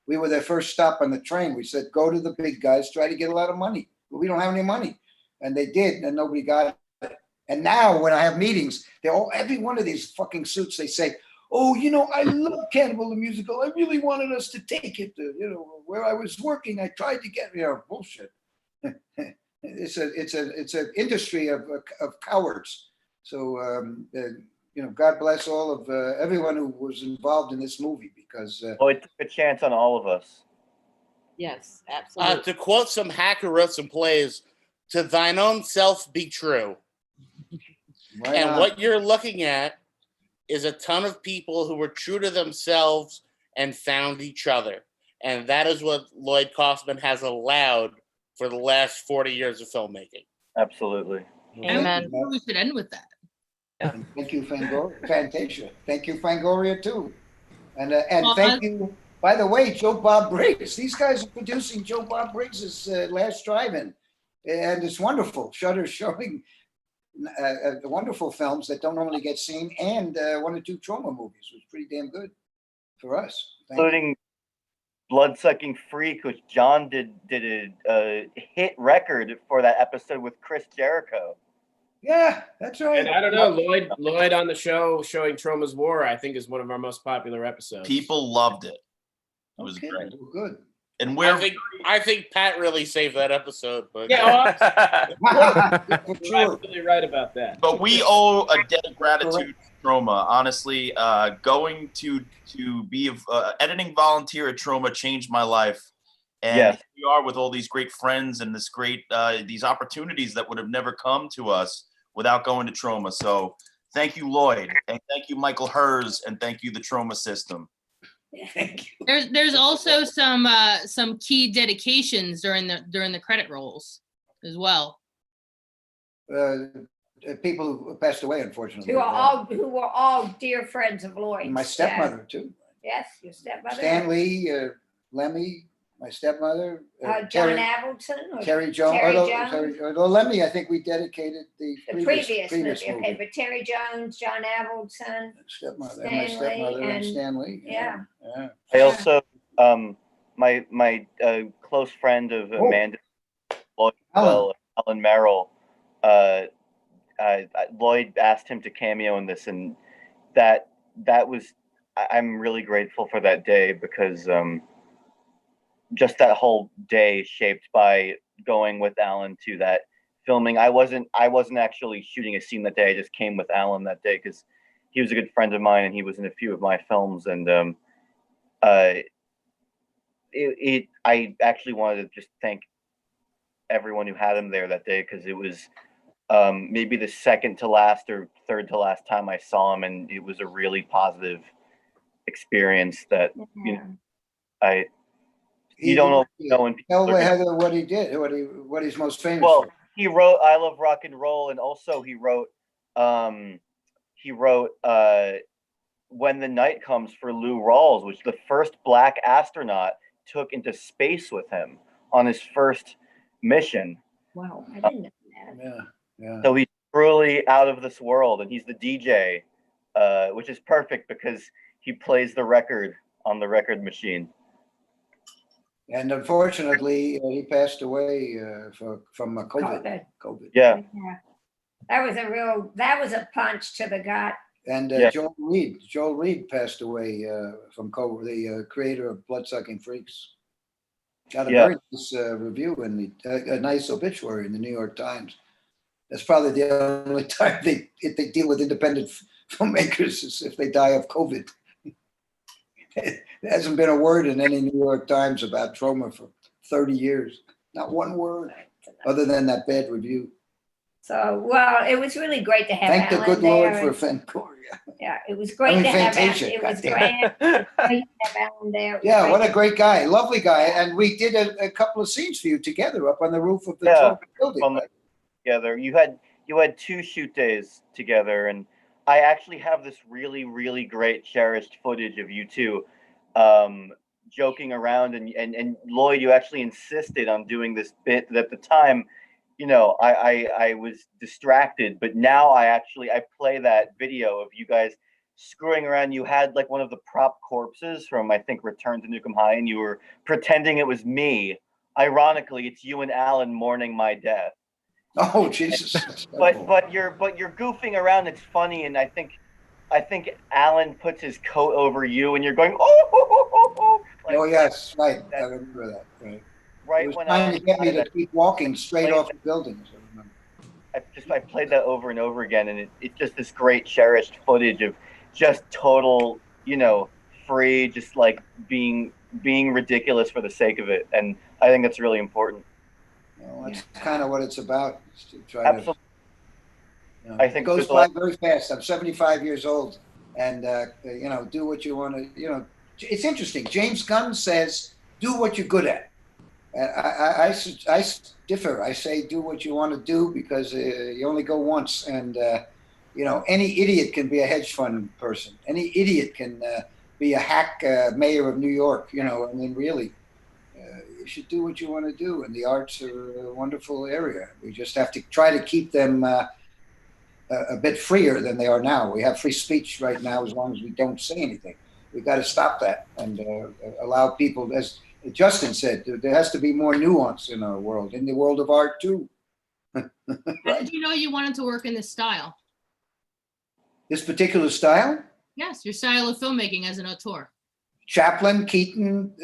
S3: we were their first stop on the train. We said, go to the big guys, try to get a lot of money. But we don't have any money. And they did, and nobody got it. And now when I have meetings, every one of these fucking suits, they say, oh, I love Cannibal the Musical. I really wanted us to take it to, where I was working. I tried to get, bullshit. It's an industry of cowards. So, God bless all of everyone who was involved in this movie because.
S9: It took a chance on all of us.
S10: Yes, absolutely.
S2: To quote some hack who wrote some plays, to thine own self be true.
S3: Right
S2: and
S3: on.
S2: what you're looking at is a ton of people who were true to themselves and found each other. And that is what Lloyd Kaufman has allowed for the last 40 years of filmmaking.
S9: Absolutely.
S1: Amen. We should end with that.
S3: And thank you, Fantasia. Thank you, Fangoria, too. And thank you, by the way, Joe Bob Briggs. These guys are producing Joe Bob Briggs's last drive-in. And it's wonderful. Shudder's showing the wonderful films that don't normally get seen, and one or two Troma movies, which was pretty damn good for us.
S9: Including Bloodsucking Freak, which John did a hit record for that episode with Chris Jericho.
S3: Yeah, that's right.
S4: And I don't know, Lloyd on the show showing Troma's War, I think, is one of our most popular episodes.
S13: People loved it. It was great.
S3: Good.
S13: And
S2: I think Pat really saved that episode, but
S4: yeah, you're absolutely right about that.
S13: But we owe a debt of gratitude to Troma. Honestly, going to be editing volunteer at Troma changed my life, and
S9: yes.
S13: We are with all these great friends and this great these opportunities that would have never come to us without going to Troma. So thank you, Lloyd, and thank you, Michael Hers, and thank you, the Troma system.
S3: Thank you.
S1: There's also some key dedications during the credit rolls as well.
S3: People who passed away, unfortunately.
S6: Who were all dear friends of Lloyd.
S3: My stepmother too.
S6: Yes, your stepmother.
S3: Stan Lee, Lemmy, my stepmother.
S6: John Avildsen.
S3: Terry Jones. Lemmy, I think we dedicated the previous movie.
S6: Okay, but Terry Jones, John Avildsen,
S3: stepmother, my stepmother, and Stan Lee.
S6: Yeah.
S9: I also, my close friend of Amanda, Lloyd, Alan Merrill, Lloyd asked him to cameo in this, and that was, I'm really grateful for that day because just that whole day shaped by going with Alan to that filming. I wasn't actually shooting a scene that day. I just came with Alan that day because he was a good friend of mine and he was in a few of my films. And I actually wanted to just thank everyone who had him there that day because it was maybe the second to last or third to last time I saw him, and it was a really positive experience that you don't know when people
S3: tell Heather what he did, what he's most famous for.
S9: He wrote I Love Rock and Roll, and also he wrote When the Night Comes for Lou Rawls, which the first black astronaut took into space with him on his first mission.
S6: Wow, I didn't know that.
S3: Yeah, yeah.
S9: So he's truly out of this world, and he's the DJ, which is perfect because he plays the record on the record machine.
S3: And unfortunately, he passed away from COVID.
S9: Yeah.
S6: That was a punch to the gut.
S3: And Joel Reed passed away from COVID, the creator of Bloodsucking Freaks. Got a very nice review in a nice obituary in the New York Times. That's probably the only time if they deal with independent filmmakers is if they die of COVID. There hasn't been a word in any New York Times about Troma for 30 years. Not one word, other than that bad review.
S6: So, well, it was really great to have
S3: Thank the good Lord for Fantasia.
S6: Yeah, it was great to have Alan. It was great to have Alan there.
S3: Yeah, what a great guy, lovely guy. And we did a couple of scenes for you together up on the roof of the building.
S9: Together, you had 2 shoot days together, and I actually have this really, really great cherished footage of you two joking around, and Lloyd, you actually insisted on doing this bit that at the time, you know, I was distracted, but now I play that video of you guys screwing around. You had like one of the prop corpses from, I think, Return to Nukem High, and you were pretending it was me. Ironically, it's you and Alan mourning my death.
S3: Oh Jesus!
S9: But you're goofing around. It's funny, and I think Alan puts his coat over you, and you're going oh. Like,
S3: oh yes, right. I remember that. Right.
S9: Right when
S3: trying to get me to keep walking straight off the building.
S9: I played that over and over again, and it's just this great cherished footage of just total, you know, free, just like being ridiculous for the sake of it, and I think that's really important.
S3: Well, that's kind of what it's about. Is to try
S9: Absolutely.
S3: To, you know,
S9: I think
S3: it goes by very fast. I'm 75 years old, and you know, do what you want to. You know, it's interesting. James Gunn says, "Do what you're good at." And I differ. I say, "Do what you want to do," because you only go once, and you know, any idiot can be a hedge fund person. Any idiot can be a hack mayor of New York. You know, I mean, really. You should do what you want to do, and the arts are a wonderful area. We just have to try to keep them a bit freer than they are now. We have free speech right now as long as we don't say anything. We've got to stop that and allow people, as Justin said, there has to be more nuance in our world, in the world of art too.
S1: How did you know you wanted to work in this style?
S3: This particular style?
S1: Yes, your style of filmmaking as an auteur.
S3: Chaplin, Keaton,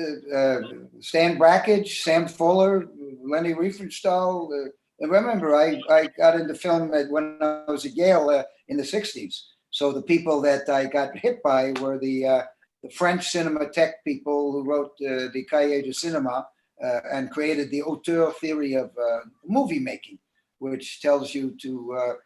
S3: Stan Brakhage, Sam Fuller, Lenny Riefenstahl. And remember, I got into film when I was at Yale in the 60s. So the people that I got hit by were the French Cinematheque people who wrote the Cahiers du Cinéma and created the auteur theory of movie making, which tells you to,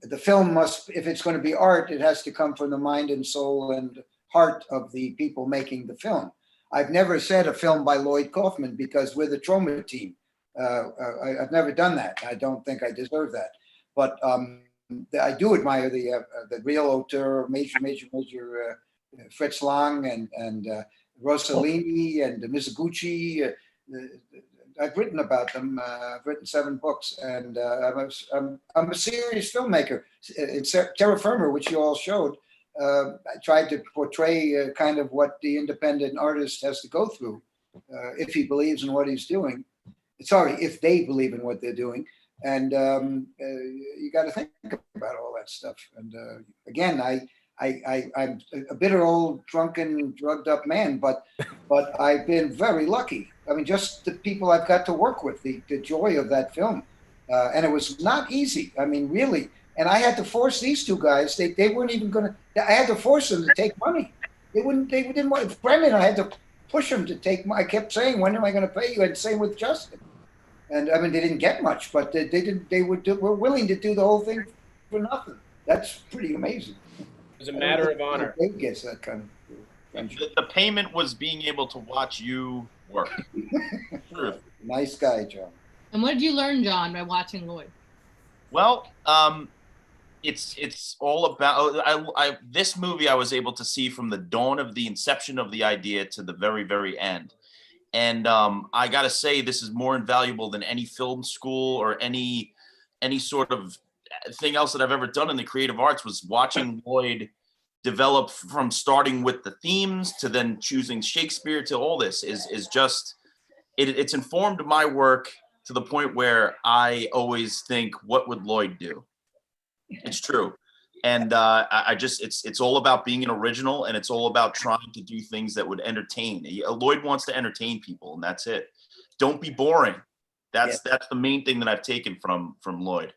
S3: the film must, if it's going to be art, it has to come from the mind and soul and heart of the people making the film. I've never said a film by Lloyd Kaufman because we're the Troma team. I've never done that. I don't think I deserve that. But I do admire the real auteur, major Fritz Lang and Rossellini and Mizoguchi. I've written about them. I've written 7 books, and I'm a serious filmmaker. In Terra Firma, which you all showed, I tried to portray kind of what the independent artist has to go through if he believes in what he's doing. Sorry, if they believe in what they're doing. And you got to think about all that stuff. And again, I'm a bitter old, drunken, drugged up man, but I've been very lucky. I mean, just the people I've got to work with, the joy of that film. And it was not easy. I mean, really. And I had to force these 2 guys. They weren't even going to. I had to force them to take money. They didn't want. Brennan, I had to push them to take. I kept saying, "When am I going to pay you?" And same with Justin. And I mean, they didn't get much, but they didn't. They were willing to do the whole thing for nothing. That's pretty amazing.
S4: It was a matter of honor.
S3: They gets that kind of.
S13: The payment was being able to watch you work. Sure.
S3: Nice guy, John.
S1: And what did you learn, John, by watching Lloyd?
S13: Well, it's all about this movie I was able to see from the dawn of the inception of the idea to the very, very end. And I gotta say, this is more invaluable than any film school or any sort of thing else that I've ever done in the creative arts. Was watching Lloyd develop from starting with the themes to then choosing Shakespeare to all this is just it's informed my work to the point where I always think, what would Lloyd do? It's true. And I just, it's all about being an original, and it's all about trying to do things that would entertain. Lloyd wants to entertain people, and that's it. Don't be boring. That's the main thing that I've taken from Lloyd.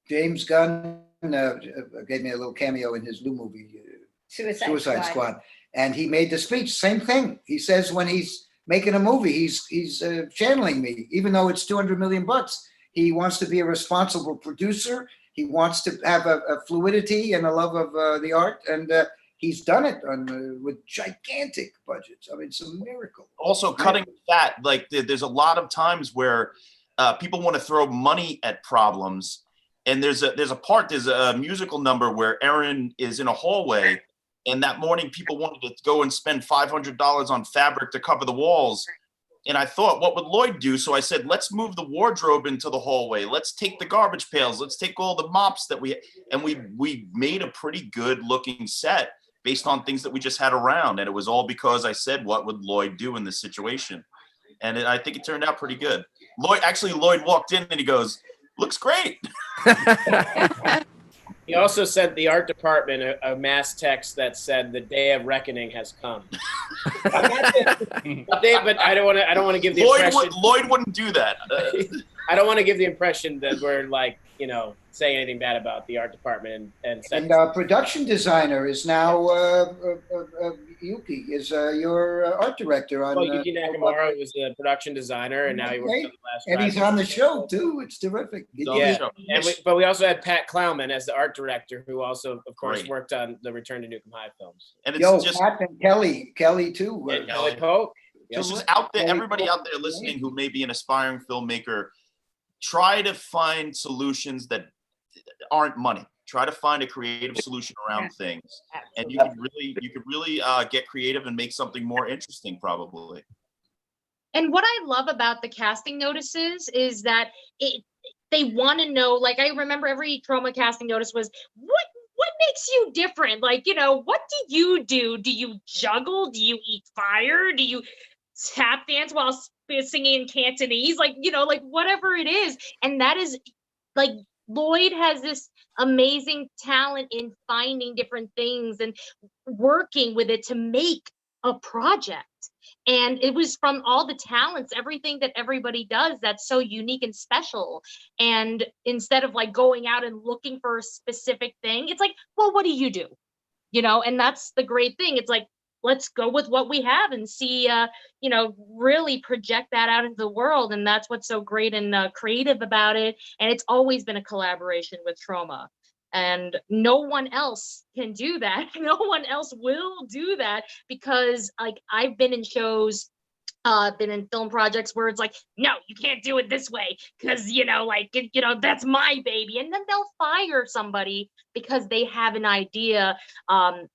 S3: James Gunn gave me a little cameo in his new movie, Suicide Squad. And he made the speech, same thing. He says when he's making a movie, he's channeling me, even though it's $200 million. He wants to be a responsible producer. He wants to have a fluidity and a love of the art, and he's done it with gigantic budgets. I mean, it's a miracle.
S13: Also, cutting that, like there's a lot of times where people want to throw money at problems, and there's a musical number where Erin is in a hallway, and that morning people wanted to go and spend $500 on fabric to cover the walls. And I thought, what would Lloyd do? So I said, let's move the wardrobe into the hallway. Let's take the garbage pails. Let's take all the mops that we made a pretty good looking set based on things that we just had around. And it was all because I said, what would Lloyd do in this situation? And I think it turned out pretty good. Lloyd walked in and he goes, looks great.
S4: He also sent the art department a mass text that said the day of reckoning has come. But I don't want to give the impression.
S13: Lloyd wouldn't do that.
S4: I don't want to give the impression that we're saying anything bad about the art department and
S3: production designer is now Yuki is your art director on.
S4: Yuki Nakamura was the production designer, and now he works on the last.
S3: And he's on the show too. It's terrific.
S4: But we also had Pat Klauman as the art director, who also, of course, worked on the Return to Nukem High films.
S13: And it's
S3: Pat and Kelly too.
S4: And Kelly Pope.
S13: It's just out there, everybody out there listening who may be an aspiring filmmaker, try to find solutions that aren't money. Try to find a creative solution around things, and you could really get creative and make something more interesting, probably.
S12: And what I love about the casting notices is that they want to know. Like, I remember every Trauma casting notice was, what makes you different? Like, what do you do? Do you juggle? Do you eat fire? Do you tap dance while singing in Cantonese? Like, whatever it is. And that is like, Lloyd has this amazing talent in finding different things and working with it to make a project. And it was from all the talents, everything that everybody does that's so unique and special. And instead of like going out and looking for a specific thing, it's like, well, what do you do? And that's the great thing. It's like, let's go with what we have and see, really project that out into the world. And that's what's so great and creative about it. And it's always been a collaboration with Trauma. And no one else can do that. No one else will do that, because like I've been in shows, been in film projects where it's like, no, you can't do it this way because, that's my baby. And then they'll fire somebody because they have an idea.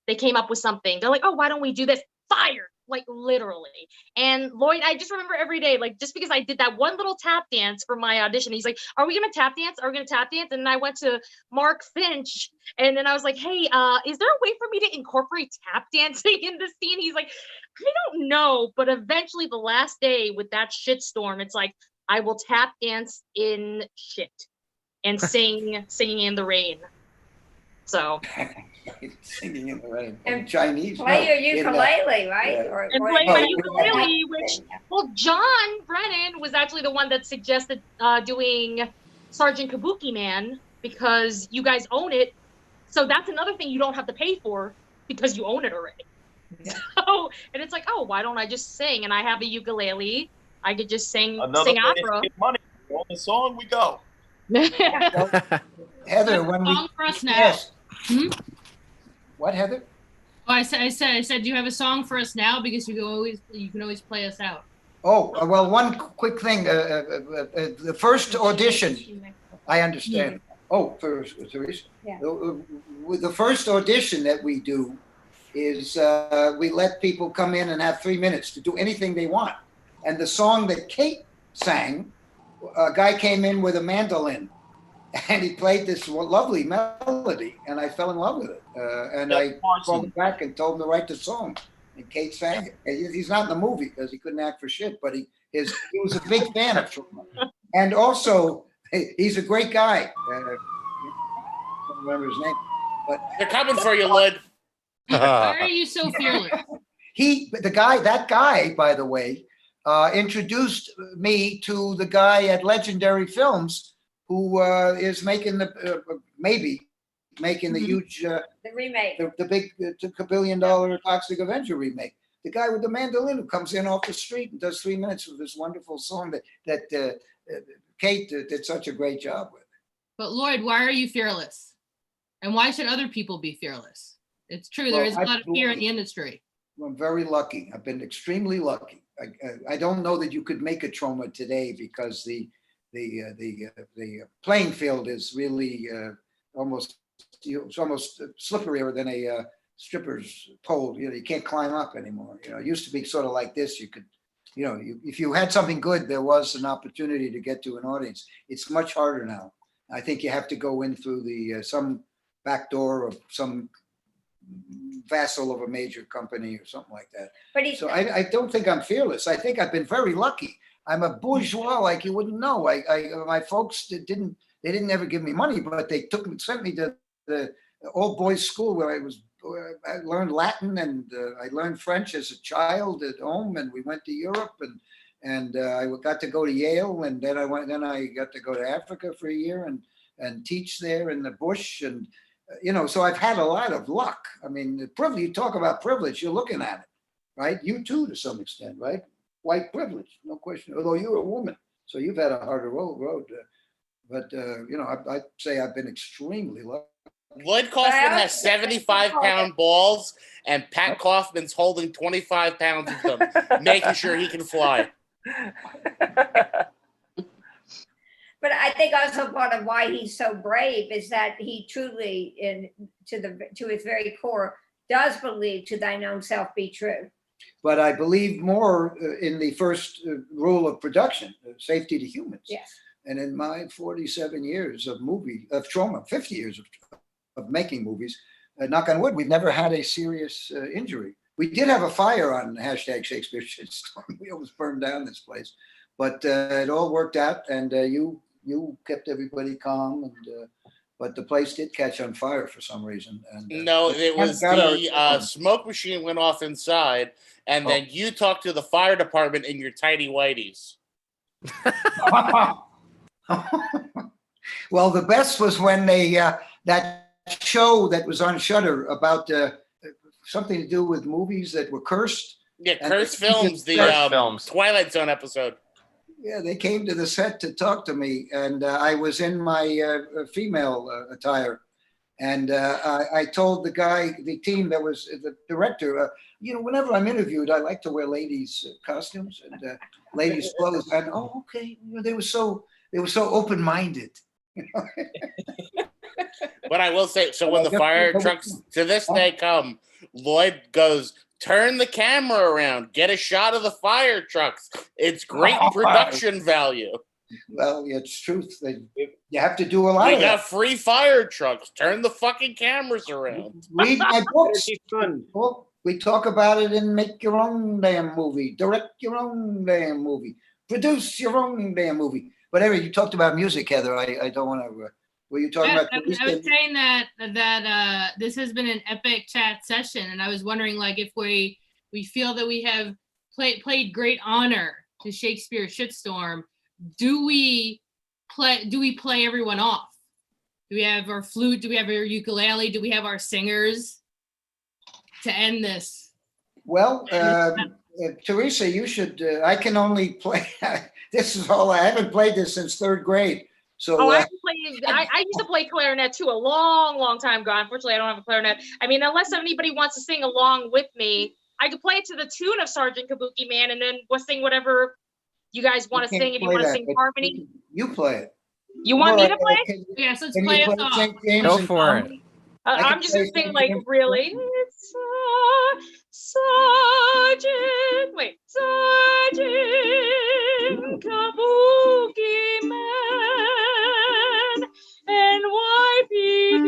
S12: They came up with something. They're like, oh, why don't we do this? Fired. Like literally. And Lloyd, I just remember every day, like just because I did that one little tap dance for my audition, he's like, are we gonna tap dance? Are we gonna tap dance? And then I went to Mark Finch and then I was like, hey, is there a way for me to incorporate tap dancing in this scene? He's like, I don't know. But eventually the last day with that shitstorm, it's like, I will tap dance in shit and singing in the rain. So
S3: singing in the rain. And Chinese.
S6: Play your ukulele, right?
S3: Yeah.
S12: And play my ukulele, which, John Brennan was actually the one that suggested doing Sergeant Kabuki Man because you guys own it. So that's another thing you don't have to pay for because you own it already. Yeah. So, and it's like, oh, why don't I just sing? And I have a ukulele. I could just sing opera.
S13: Money. On the song we go.
S3: Heather, when we
S1: song for us now.
S3: Yes. What, Heather?
S1: Oh, I said, do you have a song for us now? Because you can always play us out.
S3: Oh, well, one quick thing. The first audition, I understand. Oh, for Teresa?
S6: Yeah.
S3: With the first audition that we do is we let people come in and have 3 minutes to do anything they want. And the song that Kate sang, a guy came in with a mandolin and he played this lovely melody and I fell in love with it. And I called him back and told him to write the song. And Kate sang it. He's not in the movie because he couldn't act for shit, but he was a big fan of Truman. And also, he's a great guy. I don't remember his name, but
S2: they're coming for you, Lloyd.
S1: Why are you so fearless?
S3: That guy, by the way, introduced me to the guy at Legendary Films who is making making the huge,
S6: the remake,
S3: the big $2 billion Toxic Avenger remake. The guy with the mandolin who comes in off the street and does 3 minutes of this wonderful song that Kate did such a great job with.
S1: But Lloyd, why are you fearless? And why should other people be fearless? It's true, there is a lot of fear in the industry.
S3: I'm very lucky. I've been extremely lucky. I don't know that you could make a Troma today because the playing field is really it's almost slipperier than a stripper's pole. You can't climb up anymore. It used to be sort of like this. You could, if you had something good, there was an opportunity to get to an audience. It's much harder now. I think you have to go in through some back door of some vassal of a major company or something like that. So I don't think I'm fearless. I think I've been very lucky. I'm a bourgeois like you wouldn't know. My folks didn't ever give me money, but they sent me to the all boys school where I learned Latin and I learned French as a child at home, and we went to Europe and I got to go to Yale, and then I got to go to Africa for a year and teach there in the bush, and so I've had a lot of luck. I mean, the privilege, you talk about privilege, you're looking at it, right? You too, to some extent, right? White privilege, no question. Although you're a woman, so you've had a harder road. But I'd say I've been extremely lucky.
S2: Lloyd Kaufman has 75-pound balls, and Pat Kaufman's holding 25 pounds of them, making sure he can fly.
S6: But I think also part of why he's so brave is that he truly, to his very core, does believe to thine own self be true.
S3: But I believe more in the first rule of production, safety to humans.
S6: Yes.
S3: And in my 47 years of Troma, 50 years of making movies, knock on wood, we've never had a serious injury. We did have a fire on #Shakespeare Shitstorm. We almost burned down this place, but it all worked out, and you kept everybody calm, but the place did catch on fire for some reason. And
S2: no, it was the smoke machine went off inside, and then you talked to the fire department in your tidy whities.
S3: Well, the best was when they that show that was on Shudder about something to do with movies that were cursed.
S2: Yeah, cursed films, the Twilight Zone episode.
S3: Yeah, they came to the set to talk to me, and I was in my female attire. And I told the team that was the director, whenever I'm interviewed, I like to wear ladies' costumes and ladies' clothes. And okay, they were so open-minded.
S2: But I will say, so when the fire trucks to this day come, Lloyd goes, turn the camera around, get a shot of the fire trucks. It's great production value.
S3: Well, it's truth. You have to do a lot of that.
S2: We got free fire trucks. Turn the fucking cameras around.
S3: Read my books. We talk about it in Make Your Own Damn Movie, Direct Your Own Damn Movie, Produce Your Own Damn Movie. But anyway, you talked about music, Heather. I don't want to... Were you talking about?
S1: I was saying that this has been an epic chat session, and I was wondering, like, if we feel that we have played great honor to Shakespeare Shitstorm, do we play everyone off? Do we have our flute? Do we have our ukulele? Do we have our singers to end this?
S3: Well, Teresa, you should. I can only play. This is all. I haven't played this since third grade. So
S12: I used to play clarinet too a long time ago. Unfortunately, I don't have a clarinet. I mean, unless anybody wants to sing along with me, I could play it to the tune of Sergeant Kabuki Man, and then we'll sing whatever you guys want to sing. If you want to sing harmony,
S3: you play it.
S12: You want me to
S3: All
S12: play?
S3: right,
S1: Yes, let's
S3: can you
S1: play us
S3: play
S1: off.
S3: St. James
S7: Go
S3: and
S7: for it.
S3: Company? I can
S12: I'm just gonna
S3: play
S12: sing
S3: St.
S12: like
S3: James.
S12: really. It's Sergeant. Wait, Sergeant Kabuki Man NYPD.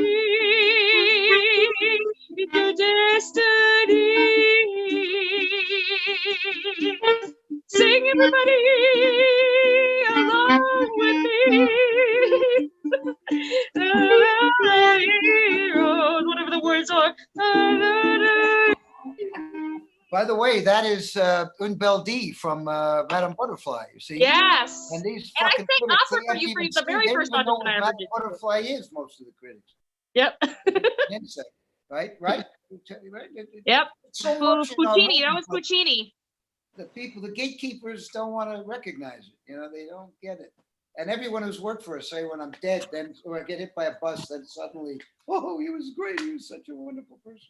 S12: It's your destiny. Sing everybody along with me. Heroes, whatever the words are.
S3: By the way, that is Un Belle D from Madame Butterfly, you see?
S12: Yes.
S3: And these
S12: And I
S3: fucking
S12: sang
S3: critics,
S12: opera
S3: they
S12: for
S3: haven't
S12: you for
S3: even
S12: the
S3: seen,
S12: very
S3: they don't
S12: first
S3: even know
S12: audition I
S3: what
S12: ever
S3: Madame
S12: did.
S3: Butterfly is, most of the critics.
S12: Yep.
S3: Insect, right? Right?
S12: Yep.
S3: So much in our
S12: Puccini. That
S3: movie,
S12: was
S3: but
S12: Puccini.
S3: the people, the gatekeepers don't want to recognize it. You know, they don't get it. And everyone who's worked for us say when I'm dead, then or I get hit by a bus, then suddenly, oh, he was great. He was such a wonderful person.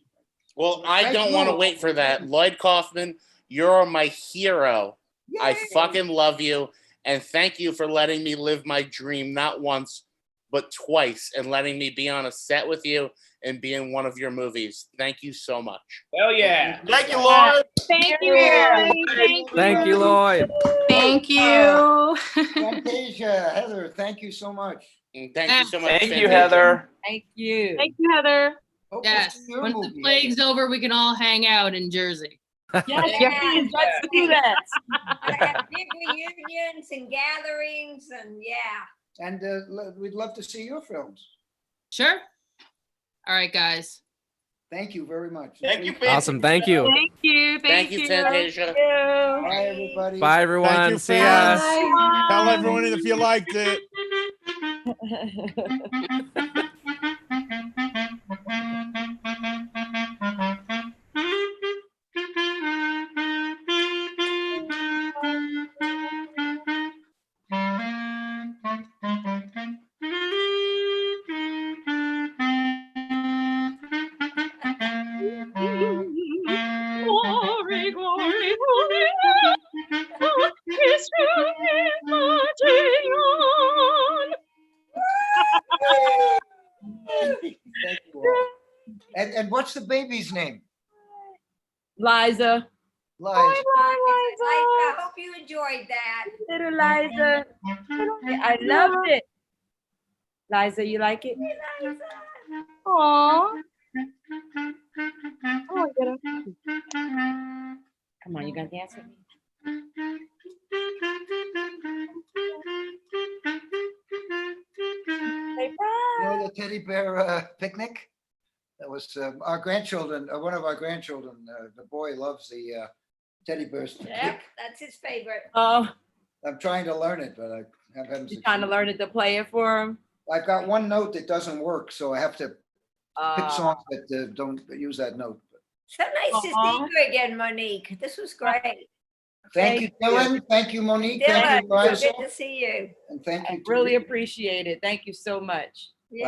S2: Well, I
S3: Thank
S2: don't
S3: you.
S2: want to wait for that. Lloyd Kaufman, you're my hero. I
S3: Yay.
S2: fucking love you. And thank you for letting me live my dream, not once, but twice, and letting me be on a set with you and be in one of your movies. Thank you so much.
S4: Hell yeah.
S13: Thank you, Lloyd.
S12: Thank you, Lloyd.
S7: Thank you, Lloyd.
S11: Thank you.
S3: Fantasia, Heather, thank you so much.
S2: And thank you so much.
S14: Thank you,
S2: Fantasia.
S14: Heather.
S10: Thank you.
S12: Thank you, Heather.
S3: Hope
S1: Yes.
S3: to see your
S1: Once the
S3: movie.
S1: plague's over, we can all hang out in Jersey.
S10: Yes, please, let's do that.
S6: Have big reunions and gatherings and yeah.
S3: And we'd love to see your films.
S1: Sure. All right, guys.
S3: Thank you very much.
S13: Thank you,
S7: Awesome. Thank you.
S12: Thank you.
S2: Thank you, Fantasia.
S3: Bye, everybody.
S7: Bye, everyone.
S8: Thank you,
S7: See
S8: fans.
S7: ya.
S8: Tell everyone if you liked it.
S12: Glory, glory, glory. History is marching on.
S3: Thank you all. And what's the baby's name?
S10: Liza,
S3: Liza.
S6: I hope you enjoyed that.
S10: little Liza. I loved it. Liza, you like it?
S12: Aww. Oh, I get it.
S10: Come on, you gonna dance with me? Say
S3: You know
S10: bye.
S3: the teddy bear picnic? That was our grandchildren, one of our grandchildren, the boy loves the teddy bears.
S6: Yep, that's his favorite.
S10: Oh,
S3: I'm trying to learn it, but I haven't.
S10: you trying to learn it to play it for him?
S3: I've got one note that doesn't work, so I have to pick
S10: Uh,
S3: songs that don't use that note.
S6: So nice to see you again, Monique. This was great.
S3: Thank you, Dylan. Thank you, Monique.
S6: Dylan,
S3: Thank you,
S6: so
S3: Liza.
S6: good to see you.
S3: And thank you.
S10: really appreciate it. Thank you so much.
S6: Yay.